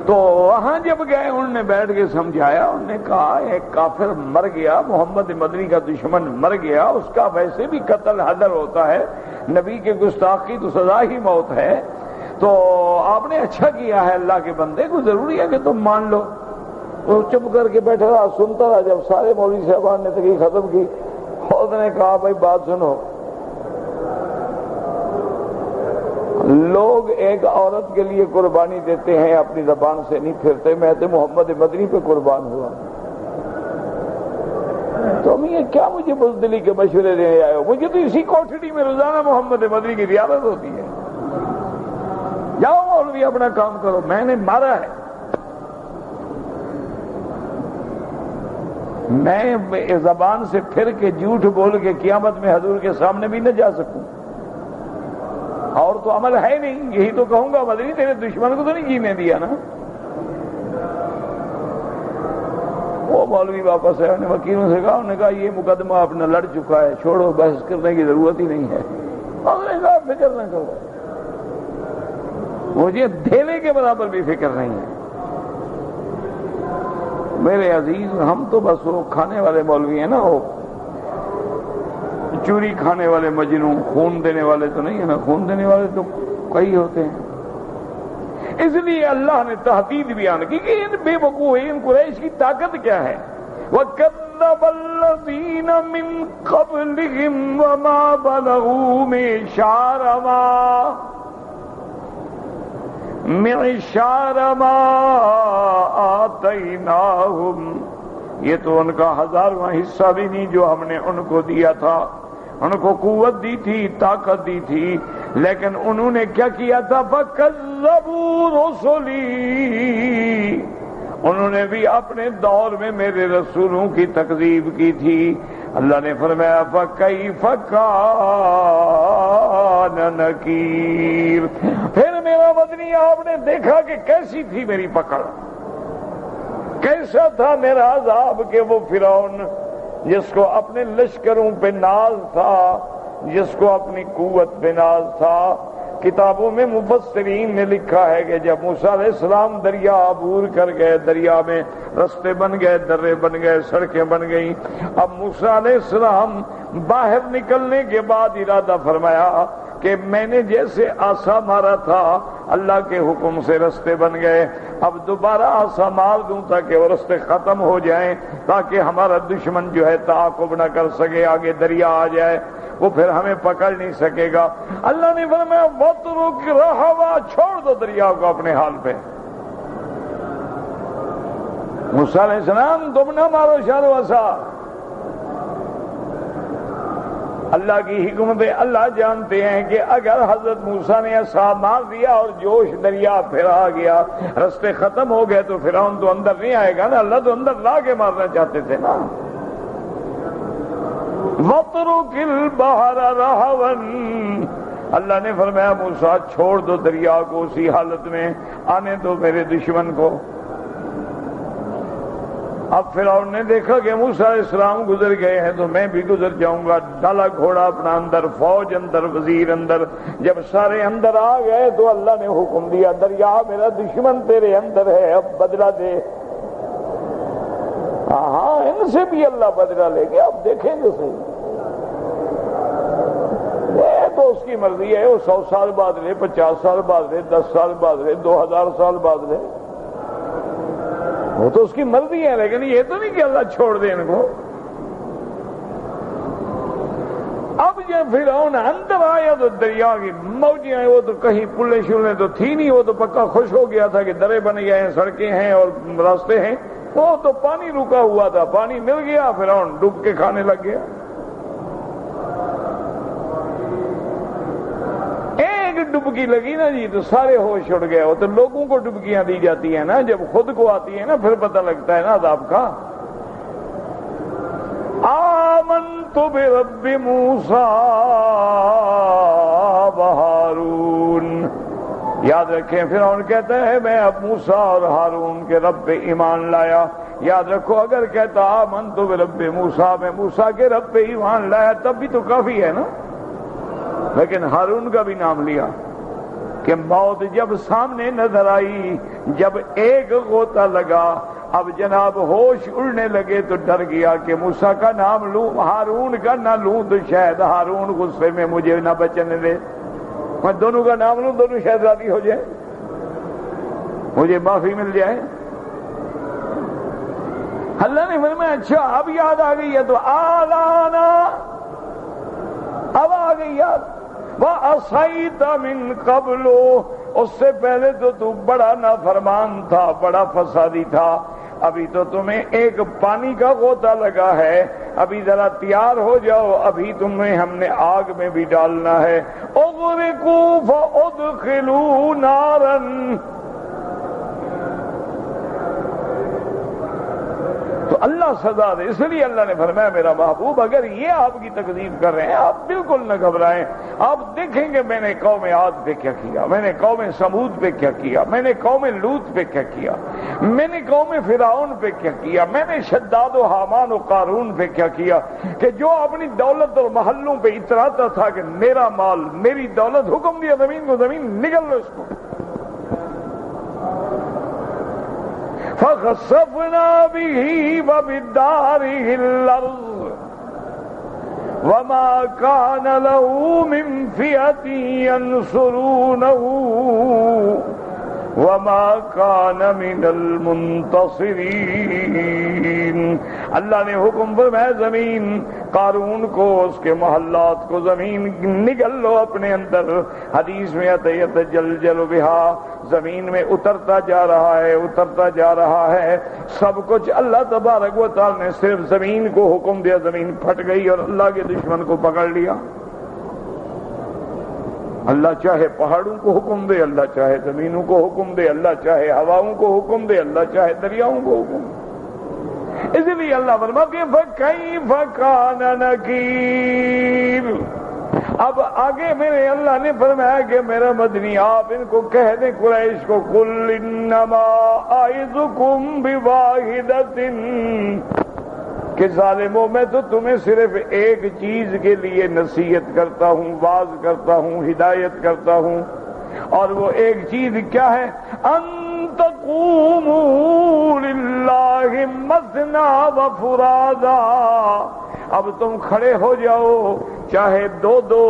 تو وہاں جب گئے انہوں نے بیٹھ کے سمجھایا، انہوں نے کہا ایک کافر مر گیا، محمد مدنی کا دشمن مر گیا، اس کا ویسے بھی قتل حدر ہوتا ہے، نبی کے گستاخی تو سزا ہی موت ہے، تو آپ نے اچھا کیا ہے اللہ کے بندے کو، ضروری ہے کہ تم مان لو۔ وہ چپ کر کے بیٹھا رہا، سنتا رہا۔ جب سارے مولوی صاحبان نے تقریر ختم کی، اس نے کہا بھائی بات سنو، لوگ ایک عورت کے لیے قربانی دیتے ہیں، اپنی زبان سے نہیں پھرتے، میں تو محمد مدنی پہ قربان ہوا، تم یہ کیا مجھے بزدلی کے مشورے دینے آئے ہو؟ مجھے تو اسی کوٹھڑی میں روزانہ محمد مدنی کی زیارت ہوتی ہے، جاؤ مولوی اپنا کام کرو، میں نے مارا ہے، میں زبان سے پھر کے جھوٹ بول کے قیامت میں حضور کے سامنے بھی نہ جا سکوں، اور تو عمل ہے نہیں، یہی تو کہوں گا مدنی تیرے دشمن کو تو نہیں جینے دیا نا۔ وہ مولوی واپس ہے، انہوں نے وکیلوں سے کہا، انہوں نے کہا یہ مقدمہ اپنا لڑ چکا ہے، چھوڑو، بحث کرنے کی ضرورت ہی نہیں ہے۔ انہوں نے کہا فکر نہ کرو، مجھے دھیلے کے برابر بھی فکر نہیں ہے میرے عزیز، ہم تو بس وہ کھانے والے مولوی ہیں نا، وہ چوری کھانے والے مجنوں، خون دینے والے تو نہیں ہے نا، خون دینے والے تو کئی ہوتے ہیں۔ اس لیے اللہ نے تحدید بیان کی کہ ان بے وقوع، ان قریش کی طاقت کیا ہے۔ وَكَذَّبَ الَّذِينَ مِن قَبْلِهِمْ وَمَا بَلَغُوا مِعْشَارَ مَا آتَيْنَاهُمْ، یہ تو ان کا 1000واں حصہ بھی نہیں جو ہم نے ان کو دیا تھا۔ ان کو قوت دی تھی، طاقت دی تھی، لیکن انہوں نے کیا کیا تھا؟ فَكَذَّبُوا رُسُلِي، انہوں نے بھی اپنے دور میں میرے رسولوں کی تکذیب کی تھی۔ اللہ نے فرمایا فَكَيْفَ كَانَ نَكِيرٌ، پھر میرا مدنی آپ نے دیکھا کہ کیسی تھی میری پکڑ، کیسا تھا میرا عذاب، کہ وہ فرعون جس کو اپنے لشکروں پہ ناز تھا، جس کو اپنی قوت پہ ناز تھا، کتابوں میں مفسرین نے لکھا ہے کہ جب موسیٰ علیہ السلام دریا عبور کر گئے، دریا میں رستے بن گئے، درے بن گئے، سڑکیں بن گئیں، اب موسیٰ علیہ السلام باہر نکلنے کے بعد ارادہ فرمایا کہ میں نے جیسے آسا مارا تھا، اللہ کے حکم سے رستے بن گئے، اب دوبارہ آسا مار دوں تاکہ وہ رستے ختم ہو جائیں، تاکہ ہمارا دشمن جو ہے تعاقب نہ کر سکے، آگے دریا آ جائے، وہ پھر ہمیں پکڑ نہیں سکے گا۔ اللہ نے فرمایا وَاتْرُكْ رَهْوًا، چھوڑ دو دریا کو اپنے حال پہ۔ موسیٰ علیہ السلام تم نہ مارو شار و عصا، اللہ کی حکمت اللہ جانتے ہیں کہ اگر حضرت موسیٰ نے عصا مار دیا اور جوش دریا پھر آ گیا، رستے ختم ہو گئے، تو فرعون تو اندر نہیں آئے گا نا، اللہ تو اندر لا کے مارنا چاہتے تھے نا۔ وَاتْرُكِ الْبَحْرَ رَهْوًا، اللہ نے فرمایا موسیٰ چھوڑ دو دریا کو اسی حالت میں، آنے دو میرے دشمن کو۔ اب فرعون نے دیکھا کہ موسیٰ علیہ السلام گزر گئے ہیں تو میں بھی گزر جاؤں گا، ڈالا گھوڑا اپنا اندر، فوج اندر، وزیر اندر۔ جب سارے اندر آ گئے تو اللہ نے حکم دیا دریا میرا دشمن تیرے اندر ہے، اب بدلہ دے۔ ہاں ان سے بھی اللہ بدلہ لے گیا، اب دیکھیں گے صحیح، تو اس کی مرضی ہے، وہ 100 سال بعد رہے، 50 سال بعد رہے، 10 سال بعد رہے، 2000 سال بعد رہے، وہ تو اس کی مرضی ہے، لیکن یہ تو نہیں کہ اللہ چھوڑ دے ان کو۔ اب جب فرعون اندر آیا تو دریا کی موجیں، وہ تو کہیں پلے شلے تو تھی نہیں، وہ تو پکا خوش ہو گیا تھا کہ درے بن گئے ہیں، سڑکیں ہیں اور راستے ہیں، وہ تو پانی رکا ہوا تھا، پانی مل گیا، فرعون ڈوب کے کھانے لگ گیا۔ ایک ڈبکی لگی نا جی تو سارے ہوش اڑ گئے. وہ تو لوگوں کو ڈبکیاں دی جاتی ہیں نا, جب خود کو آتی ہے نا پھر پتہ لگتا ہے نا عذاب کا. آمنت برب موسیٰ و ہارون. یاد رکھیں فرعون کہتا ہے میں اب موسیٰ اور ہارون کے رب پہ ایمان لایا. یاد رکھو اگر کہتا آمنت برب موسیٰ, میں موسیٰ کے رب پہ ایمان لایا, تب بھی تو کافی ہے نا. لیکن ہارون کا بھی نام لیا کہ موت جب سامنے نظر آئی, جب ایک غوطہ لگا, اب جناب ہوش اڑنے لگے تو ڈر گیا کہ موسیٰ کا نام لوں ہارون کا نہ لوں تو شاید ہارون غصے میں مجھے نہ بچنے دے. میں دونوں کا نام لوں, دونوں شاید راضی ہو جائے, مجھے معافی مل جائے. اللہ نے فرمایا اچھا اب یاد آ گئی ہے تو آلانا, اب آ گئی یاد. وَعَصَيْتَ مِن قَبْلُ, اس سے پہلے تو بڑا نافرمان تھا, بڑا فسادی تھا. ابھی تو تمہیں ایک پانی کا غوطہ لگا ہے, ابھی ذرا تیار ہو جاؤ, ابھی تمہیں ہم نے آگ میں بھی ڈالنا ہے. اغرقوا فادخلوا نارا, تو اللہ سزا دے. اس لیے اللہ نے فرمایا میرا محبوب اگر یہ آپ کی تکذیب کر رہے ہیں آپ بالکل نہ گھبرائیں. آپ دیکھیں گے میں نے قوم عاد پہ کیا کیا, میں نے قوم سمود پہ کیا کیا, میں نے قوم لوط پہ کیا کیا, میں نے قوم فرعون پہ کیا کیا, میں نے شداد و حامان و قارون پہ کیا کیا, کہ جو اپنی دولت اور محلوں پہ اتراتا تھا کہ میرا مال میری دولت, حکم دیا زمین کو زمین نگل لو اس کو. فَخَسَفْنَا بِهِ وَبِدَارِهِ الْأَرْضَ وَمَا كَانَ لَهُ مِنْ فِئَةٍ يَنْصُرُونَهُ وَمَا كَانَ مِنَ الْمُنْتَصِرِينَ. اللہ نے حکم فرمایا زمین قارون کو اس کے محلات کو زمین نگل لو اپنے اندر. حدیث میں یتجلجل بہا, زمین میں اترتا جا رہا ہے, اترتا جا رہا ہے. سب کچھ اللہ تبارک و تعالی نے صرف زمین کو حکم دیا, زمین پھٹ گئی اور اللہ کے دشمن کو پکڑ لیا. اللہ چاہے پہاڑوں کو حکم دے, اللہ چاہے زمینوں کو حکم دے, اللہ چاہے ہواؤں کو حکم دے, اللہ چاہے دریاؤں کو حکم دے. اس لیے اللہ فرماتا ہے فَكَيْفَ كَانَ نَكِيرٌ. اب آگے میرے اللہ نے فرمایا کہ میرا مدنی آپ ان کو کہہ دیں قریش کو, قُلْ إِنَّمَا أَعِظُكُمْ بِوَاحِدَةٍ, کہ ظالموں میں تو تمہیں صرف ایک چیز کے لیے نصیحت کرتا ہوں, واعظ کرتا ہوں, ہدایت کرتا ہوں, اور وہ ایک چیز کیا ہے؟ ان تقوموا للہ مثنی وفرادا. اب تم کھڑے ہو جاؤ, چاہے دو دو,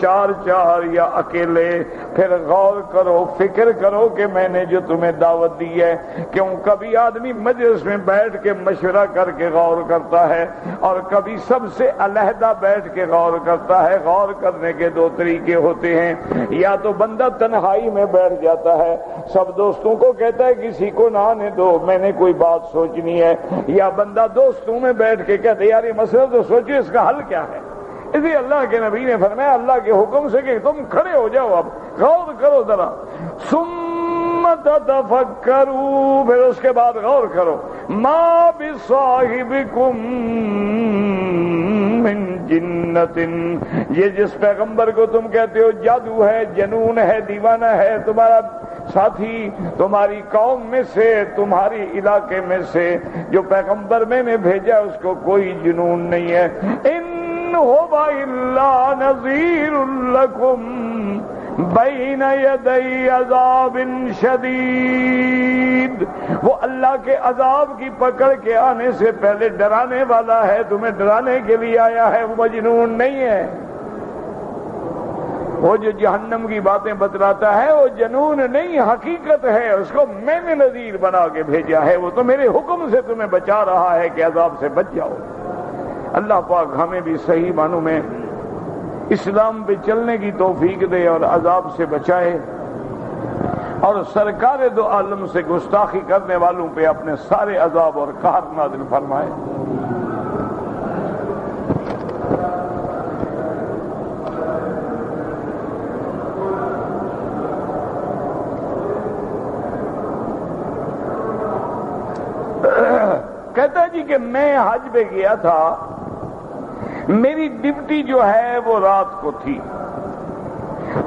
چار چار, یا اکیلے, پھر غور کرو, فکر کرو کہ میں نے جو تمہیں دعوت دی ہے. کیوں کبھی آدمی مجلس میں بیٹھ کے مشورہ کر کے غور کرتا ہے, اور کبھی سب سے علیحدہ بیٹھ کے غور کرتا ہے. غور کرنے کے دو طریقے ہوتے ہیں, یا تو بندہ تنہائی میں بیٹھ جاتا ہے, سب دوستوں کو کہتا ہے کسی کو نہ آنے دو, میں نے کوئی بات سوچنی ہے, یا بندہ دوستوں میں بیٹھ کے کہتا ہے یار یہ مسئلہ تو سوچو اس کا حل کیا ہے. اسی اللہ کے نبی نے فرمایا اللہ کے حکم سے کہ تم کھڑے ہو جاؤ, اب غور کرو ذرا. ثم تتفکروا, پھر اس کے بعد غور کرو. ما بصاحبکم من جنت, یہ جس پیغمبر کو تم کہتے ہو جادو ہے, جنون ہے, دیوانہ ہے, تمہارا ساتھی تمہاری قوم میں سے, تمہاری علاقے میں سے جو پیغمبر میں نے بھیجا اس کو کوئی جنون نہیں ہے. ان هو الا نذیر لکم بین یدی عذاب شدید, وہ اللہ کے عذاب کی پکڑ کے آنے سے پہلے ڈرانے والا ہے, تمہیں ڈرانے کے لیے آیا ہے, وہ مجنون نہیں ہے. وہ جو جہنم کی باتیں بتلاتا ہے وہ جنون نہیں, حقیقت ہے, اس کو میں نے نذیر بنا کے بھیجا ہے, وہ تو میرے حکم سے تمہیں بچا رہا ہے کہ عذاب سے بچ جاؤ. اللہ پاک ہمیں بھی صحیح معنوں میں اسلام پہ چلنے کی توفیق دے اور عذاب سے بچائے, اور سرکار دو عالم سے گستاخی کرنے والوں پہ اپنے سارے عذاب اور قہر نازل فرمائے. کہ میں حج پہ گیا تھا، میری ڈیوٹی جو ہے وہ رات کو تھی،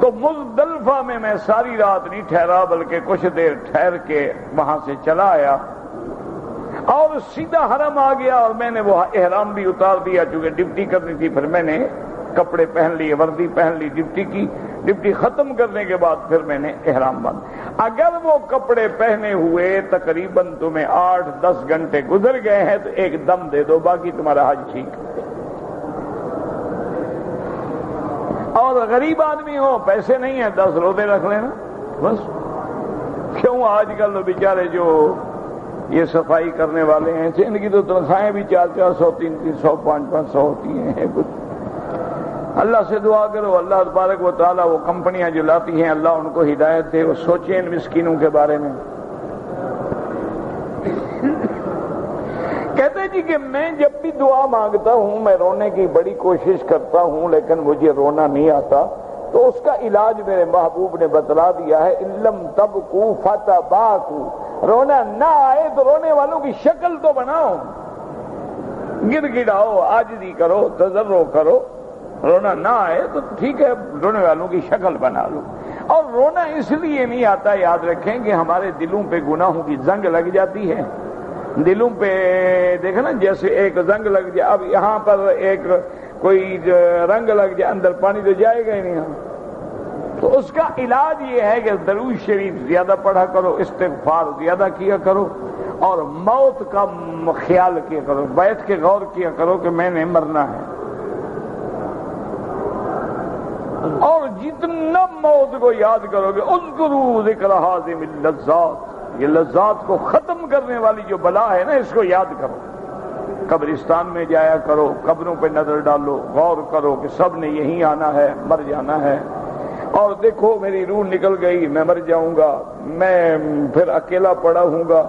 تو مزدلفہ میں ساری رات نہیں ٹھہرا بلکہ کچھ دیر ٹھہر کے وہاں سے چلا آیا اور سیدھا حرم آ گیا، اور میں نے وہ احرام بھی اتار دیا چونکہ ڈیوٹی کرنی تھی، پھر میں نے کپڑے پہن لیے، وردی پہن لی ڈیوٹی کی، ڈیوٹی ختم کرنے کے بعد پھر میں نے احرام باندھا۔ اگر وہ کپڑے پہنے ہوئے تقریباً تمہیں 8-10 گھنٹے گزر گئے ہیں تو ایک دم دے دو، باقی تمہارا حج ٹھیک ہے۔ اور غریب آدمی ہو، پیسے نہیں ہیں، 10 روزے رکھ لینا بس۔ کیوں آج کل تو بیچارے جو یہ صفائی کرنے والے ہیں ان کی تو تنخواہیں بھی 400 300 500 ہوتی ہیں۔ اللہ سے دعا کرو، اللہ تبارک و تعالیٰ وہ کمپنیاں جو لاتی ہیں اللہ ان کو ہدایت دے، وہ سوچیں ان مسکینوں کے بارے میں۔ کہتے جی کہ میں جب بھی دعا مانگتا ہوں میں رونے کی بڑی کوشش کرتا ہوں لیکن مجھے رونا نہیں آتا، تو اس کا علاج میرے محبوب نے بتلا دیا ہے، اِلَّمْ تَبْكُوا فَتَبَاكُوا، رونا نہ آئے تو رونے والوں کی شکل تو بناؤ، گڑ گڑاؤ، عاجزی کرو، تضرع کرو۔ رونا نہ آئے تو ٹھیک ہے، رونے والوں کی شکل بنا لو۔ اور رونا اس لیے نہیں آتا، یاد رکھیں کہ ہمارے دلوں پہ گناہوں کی زنگ لگ جاتی ہے، دلوں پہ دیکھیں نا جیسے ایک زنگ لگ جائے، اب یہاں پر ایک کوئی رنگ لگ جائے اندر پانی تو جائے گا ہی نہیں، تو اس کا علاج یہ ہے کہ درود شریف زیادہ پڑھا کرو، استغفار زیادہ کیا کرو، اور موت کا خیال کیا کرو، بیٹھ کے غور کیا کرو کہ میں نے مرنا ہے، اور جتنا موت کو یاد کرو گے، اذکروا ذکر حازم اللذات، یہ لذات کو ختم کرنے والی جو بلا ہے نا اس کو یاد کرو۔ قبرستان میں جایا کرو، قبروں پہ نظر ڈالو، غور کرو کہ سب نے یہیں آنا ہے، مر جانا ہے، اور دیکھو میری روح نکل گئی، میں مر جاؤں گا، میں پھر اکیلا پڑا ہوں گا،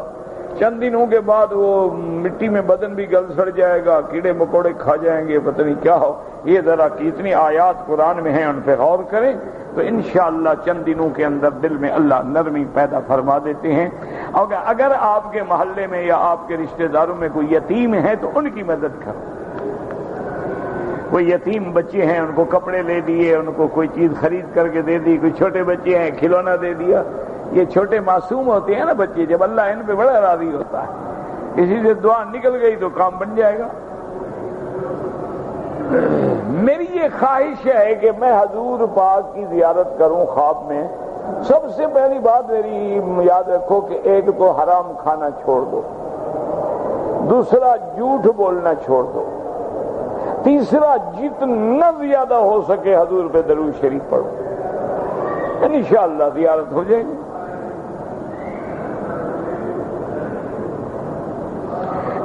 چند دنوں کے بعد وہ مٹی میں بدن بھی گل سڑ جائے گا، کیڑے مکوڑے کھا جائیں گے، پتہ نہیں کیا ہو۔ یہ ذرا کتنی آیات قرآن میں ہیں ان پہ غور کریں تو انشاءاللہ چند دنوں کے اندر دل میں اللہ نرمی پیدا فرما دیتے ہیں۔ اور اگر آپ کے محلے میں یا آپ کے رشتہ داروں میں کوئی یتیم ہے تو ان کی مدد کرو، کوئی یتیم بچے ہیں ان کو کپڑے لے دیے، ان کو کوئی چیز خرید کر کے دے دی، کوئی چھوٹے بچے ہیں کھلونا دے دیا، یہ چھوٹے معصوم ہوتے ہیں نا بچے، جب اللہ ان پہ بڑا راضی ہوتا ہے، کسی سے دعا نکل گئی تو کام بن جائے گا۔ میری یہ خواہش ہے کہ میں حضور پاک کی زیارت کروں خواب میں۔ سب سے پہلی بات میری یاد رکھو کہ ایک تو حرام کھانا چھوڑ دو، دوسرا جھوٹ بولنا چھوڑ دو، تیسرا جتنا زیادہ ہو سکے حضور پہ درود شریف پڑھو، انشاءاللہ زیارت ہو جائے گی۔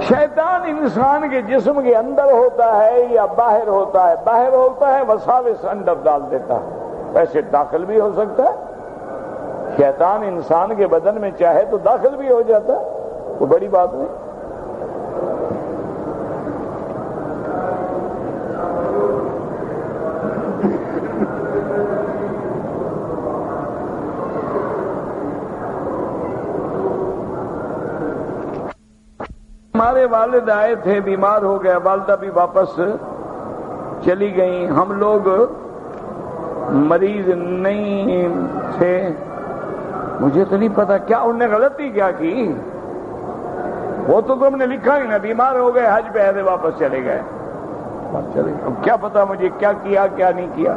شیطان انسان کے جسم کے اندر ہوتا ہے یا باہر ہوتا ہے؟ باہر ہوتا ہے، وساوس اندر ڈال دیتا ہے، ویسے داخل بھی ہو سکتا ہے، شیطان انسان کے بدن میں چاہے تو داخل بھی ہو جاتا ہے، کوئی بڑی بات نہیں۔ ہمارے والد آئے تھے، بیمار ہو گیا، والدہ بھی واپس چلی گئیں، ہم لوگ مریض نہیں تھے، مجھے تو نہیں پتا کیا انہوں نے غلطی کیا کی، وہ تو تم نے لکھا ہی نا، بیمار ہو گئے، حج پہ آئے تھے، واپس چلے گئے، اب کیا پتا مجھے کیا کیا کیا نہیں کیا۔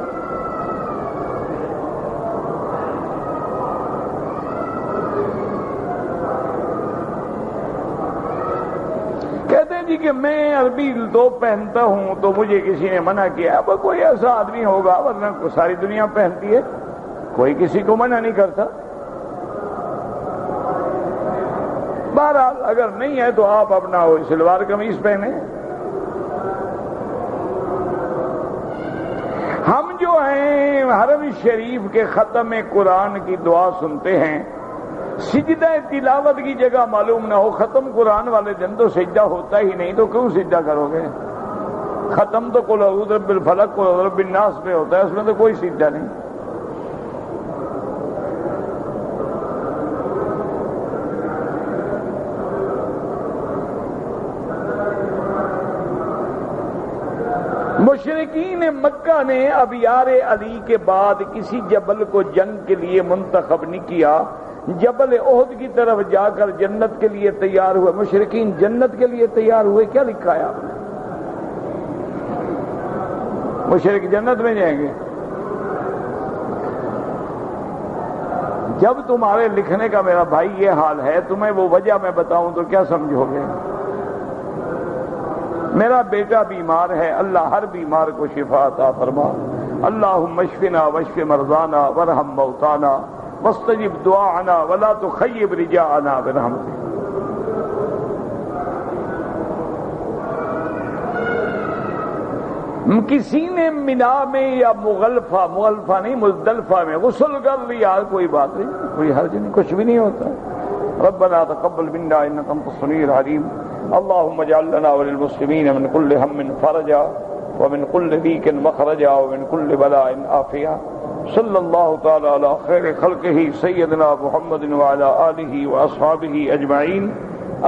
جی کہ میں عربی تو پہنتا ہوں تو مجھے کسی نے منع کیا، اب کوئی ایسا آدمی ہوگا، ورنہ ساری دنیا پہنتی ہے، کوئی کسی کو منع نہیں کرتا۔ بہرحال اگر نہیں ہے تو آپ اپنا شلوار قمیص پہنیں۔ ہم جو ہیں حرم شریف کے ختم قرآن کی دعا سنتے ہیں، سجدہ تلاوت کی جگہ معلوم نہ ہو، ختم قرآن والے دن تو سجدہ ہوتا ہی نہیں، تو کیوں سجدہ کرو گے؟ ختم تو قل اعوذ برب الفلق قل اعوذ برب الناس پہ ہوتا ہے، اس میں تو کوئی سجدہ نہیں۔ مشرکین مکہ نے ابیار علی کے بعد کسی جبل کو جنگ کے لیے منتخب نہیں کیا، جبل احد کی طرف جا کر جنت کے لیے تیار ہوئے۔ مشرکین جنت کے لیے تیار ہوئے، کیا لکھا ہے آپ نے؟ مشرک جنت میں جائیں گے؟ جب تمہارے لکھنے کا میرا بھائی یہ حال ہے، تمہیں وہ وجہ میں بتاؤں تو کیا سمجھو گے؟ میرا بیٹا بیمار ہے، اللہ ہر بیمار کو شفا عطا فرما۔ اللہم اشفنا واشف مرضانا وارحم موتانا واستجب دعاءنا ولا تخیب رجاءنا برحمتک۔ کسی نے منا میں یا مغلفہ نہیں مزدلفہ میں غسل کر لیا، کوئی بات نہیں، کوئی حرج نہیں، کچھ بھی نہیں ہوتا۔ ربنا تقبل منا انک انت السمیع العلیم، اللهم اجعل لنا وللمسلمين من كل هم فرجا ومن كل ضيق مخرجا ومن كل بلاء عافيا، صلى الله تعالى على خير خلقه سيدنا محمد وعلى آله وأصحابه أجمعين۔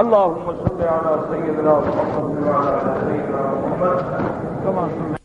اللهم صل على سيدنا محمد وعلى آل سيدنا محمد كما